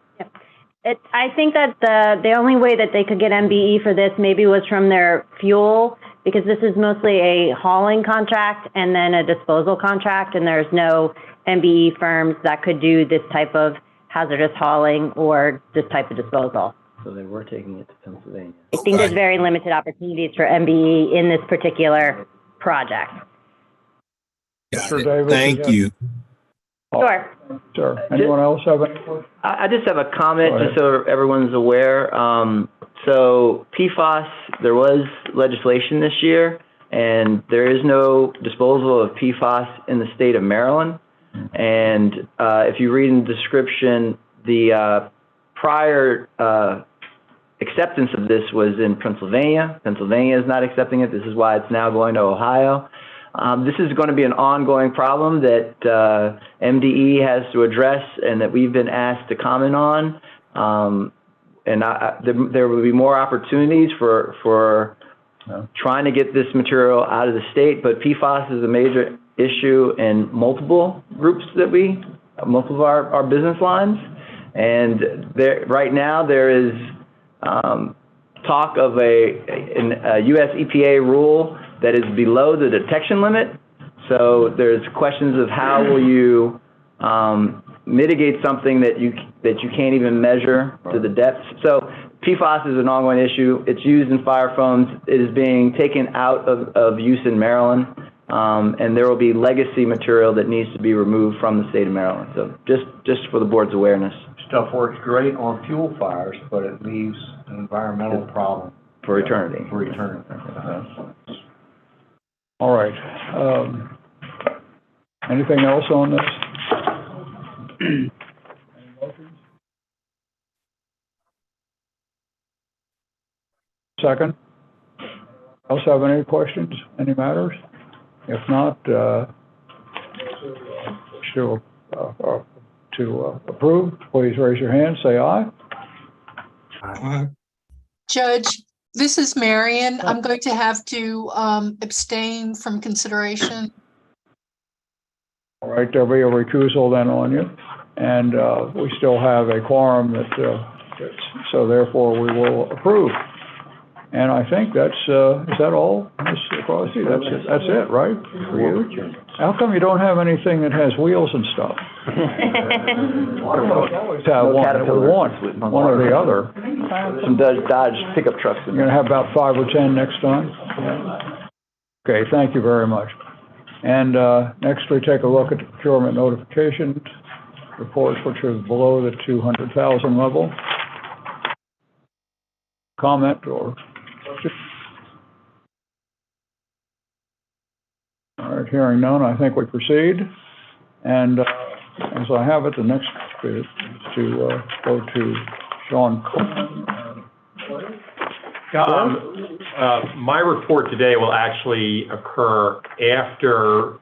I think that the only way that they could get MBE for this maybe was from their fuel, because this is mostly a hauling contract and then a disposal contract, and there's no MBE firms that could do this type of hazardous hauling or this type of disposal. So they were taking it to Pennsylvania. I think there's very limited opportunities for MBE in this particular project. Mr. Davis, thank you. Sure. Sure. Anyone else have any questions? I just have a comment, just so everyone's aware. So PFAS, there was legislation this year, and there is no disposal of PFAS in the state of Maryland. And if you read in the description, the prior acceptance of this was in Pennsylvania. Pennsylvania is not accepting it. This is why it's now going to Ohio. This is going to be an ongoing problem that MDE has to address and that we've been asked to comment on. There will be more opportunities for trying to get this material out of the state, but PFAS is a major issue in multiple groups multiple of our business lines. And right now there is talk of a U.S. EPA rule that is below the detection limit. So there's questions of how will you mitigate something that you can't even measure to the depths. So PFAS is an ongoing issue. It's used in fire foams. It is being taken out of use in Maryland, and there will be legacy material that needs to be removed from the state of Maryland. So just for the board's awareness. Stuff works great on fuel fires, but it leaves an environmental problem. For eternity. For eternity. All right. Anything else on this? Any motions? Second? Else have any questions, any matters? If not, to approve, please raise your hand, say aye. Aye. Judge, this is Marion. I'm going to have to abstain from consideration. All right, there'll be a recusal then on you. And we still have a quorum so therefore we will approve. And I think that's, is that all, Ms. Crosby? That's it, right? For you? How come you don't have anything that has wheels and stuff? Always have one or the other. Some Dodge pickup trucks. You're gonna have about 5 or 10 next time? Okay, thank you very much. And next we take a look at the procurement notifications reports, which are below the 200,000 level. Comment or question? All right, hearing none, I think we proceed. And as I have it, the next is to go to Sean Coleman. My report today will actually occur after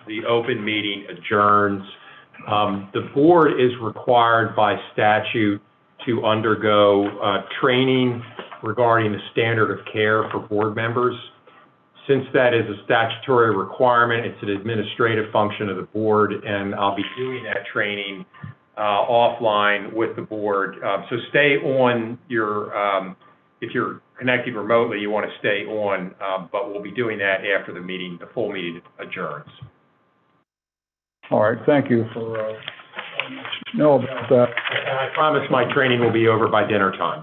the open meeting adjourns. The board is required by statute to undergo training regarding the standard of care for board members. Since that is a statutory requirement, it's an administrative function of the board, and I'll be doing that training offline with the board. So stay on your, if you're connected remotely, you want to stay on, but we'll be doing that after the meeting, the full meeting adjourns. All right, thank you for, know about that. And I promise my training will be over by dinner time.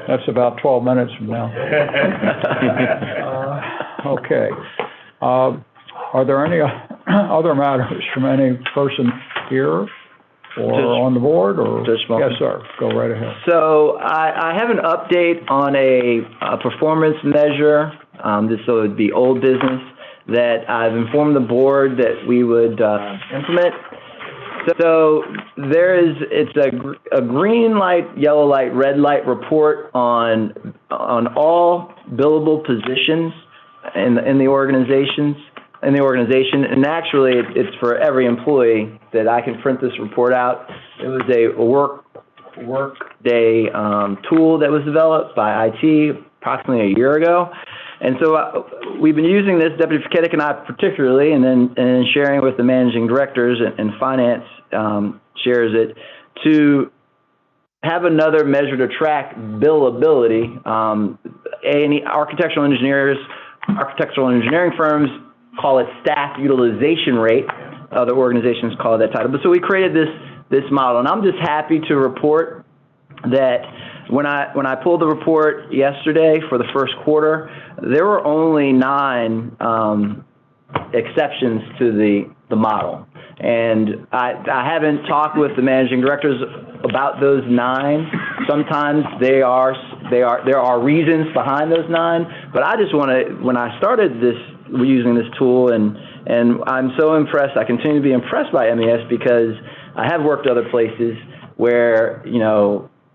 That's about 12 minutes from now. Okay. Are there any other matters from any person here or on the board, or? Yes, sir. Go right ahead. So I have an update on a performance measure, so it'd be old business, that I've informed the board that we would implement. So it's a green light, yellow light, red light report on all billable positions in the organization, and actually it's for every employee that I can print this report out. It was a workday tool that was developed by IT approximately a year ago. And so we've been using this, Deputy Fekete and I particularly, and then sharing with the managing directors and finance shares it, to have another measure to track billability. Architectural engineering firms call it staff utilization rate. Other organizations call it that title. But so we created this model, and I'm just happy to report that when I pulled the report yesterday for the first quarter, there were only 9 exceptions to the model. And I haven't talked with the managing directors about those 9. Sometimes there are reasons behind those 9, but I just want to, when I started using this tool, and I'm so impressed, I continue to be impressed by MES, because I have worked other places where,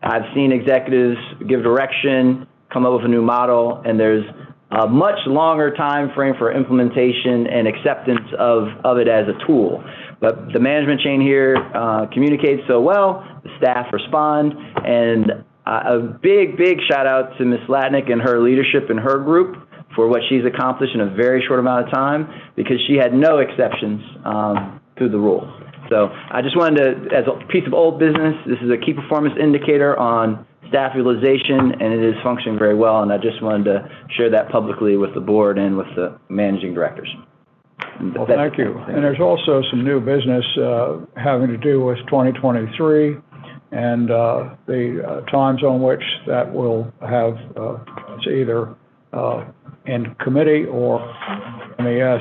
I've seen executives give direction, come up with a new model, and there's a much longer time frame for implementation and acceptance of it as a tool. But the management chain here communicates so well, the staff respond, and a big shout out to Ms. Latnick and her leadership and her group for what she's accomplished in a very short amount of time, because she had no exceptions to the rule. So I just wanted to, as a piece of old business, this is a key performance indicator on staff utilization, and it is functioning very well, and I just wanted to share that publicly with the board and with the managing directors. Well, thank you. And there's also some new business having to do with 2023 and the times on which that will have, it's either in committee or MES,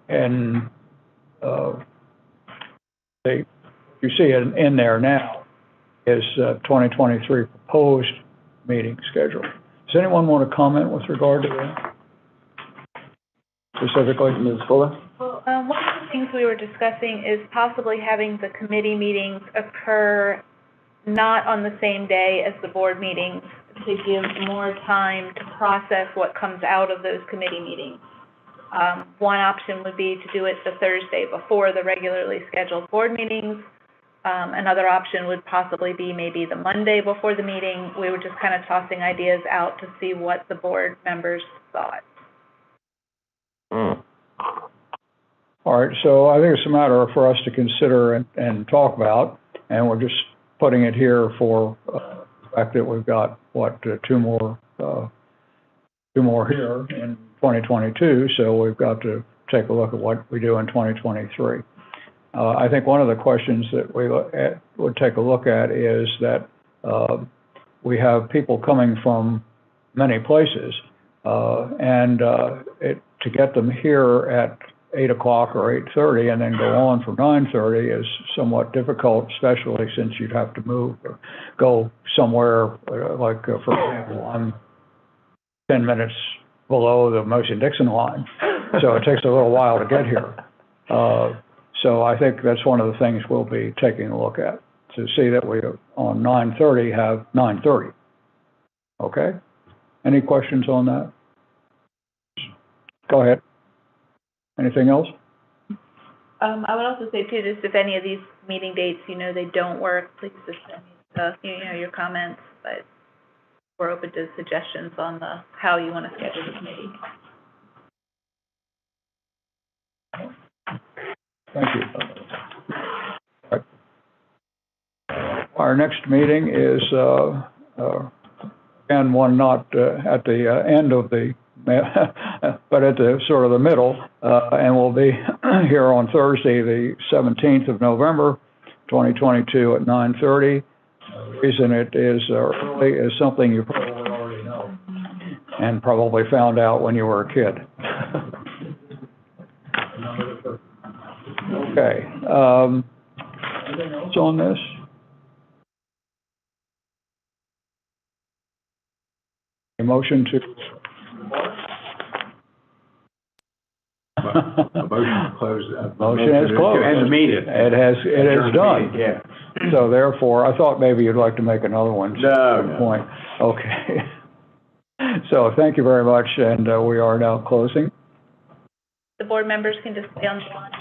and you see it in there now is 2023 proposed meeting schedule. Does anyone want to comment with regard to that? Specifically, Ms. Fuller? Well, one of the things we were discussing is possibly having the committee meetings occur not on the same day as the board meetings, to give more time to process what comes out of those committee meetings. One option would be to do it the Thursday before the regularly scheduled board meetings. Another option would possibly be maybe the Monday before the meeting. We were just kind of tossing ideas out to see what the board members thought. All right, so I think it's a matter for us to consider and talk about, and we're just putting it here for the fact that we've got, two more here in 2022, so we've got to take a look at what we do in 2023. I think one of the questions that we would take a look at is that we have people coming from many places, and to get them here at 8 o'clock or 8:30 and then go on for 9:30 is somewhat difficult, especially since you'd have to move or go somewhere, like, for example, I'm 10 minutes below the Motion-Dixon line, so it takes a little while to get here. So I think that's one of the things we'll be taking a look at, to see that we, on 9:30, have 9:30. Okay? Any questions on that? Go ahead. Anything else? I would also say too, just if any of these meeting dates, they don't work, please just send me your comments, but we're open to suggestions on how you want to schedule the committee. Thank you. Our next meeting is, again, one not at the end of the but at the sort of the middle, and we'll be here on Thursday, the 17th of November, 2022 at 9:30. The reason it is early is something you probably already know and probably found out when you were a kid. Okay. Anything else on this? A motion to. A motion to close. Motion is closed. And the meeting. It is done. Yeah. So therefore, I thought maybe you'd like to make another one. No. Point. Okay. So thank you very much, and we are now closing. The board members can just stay on the line.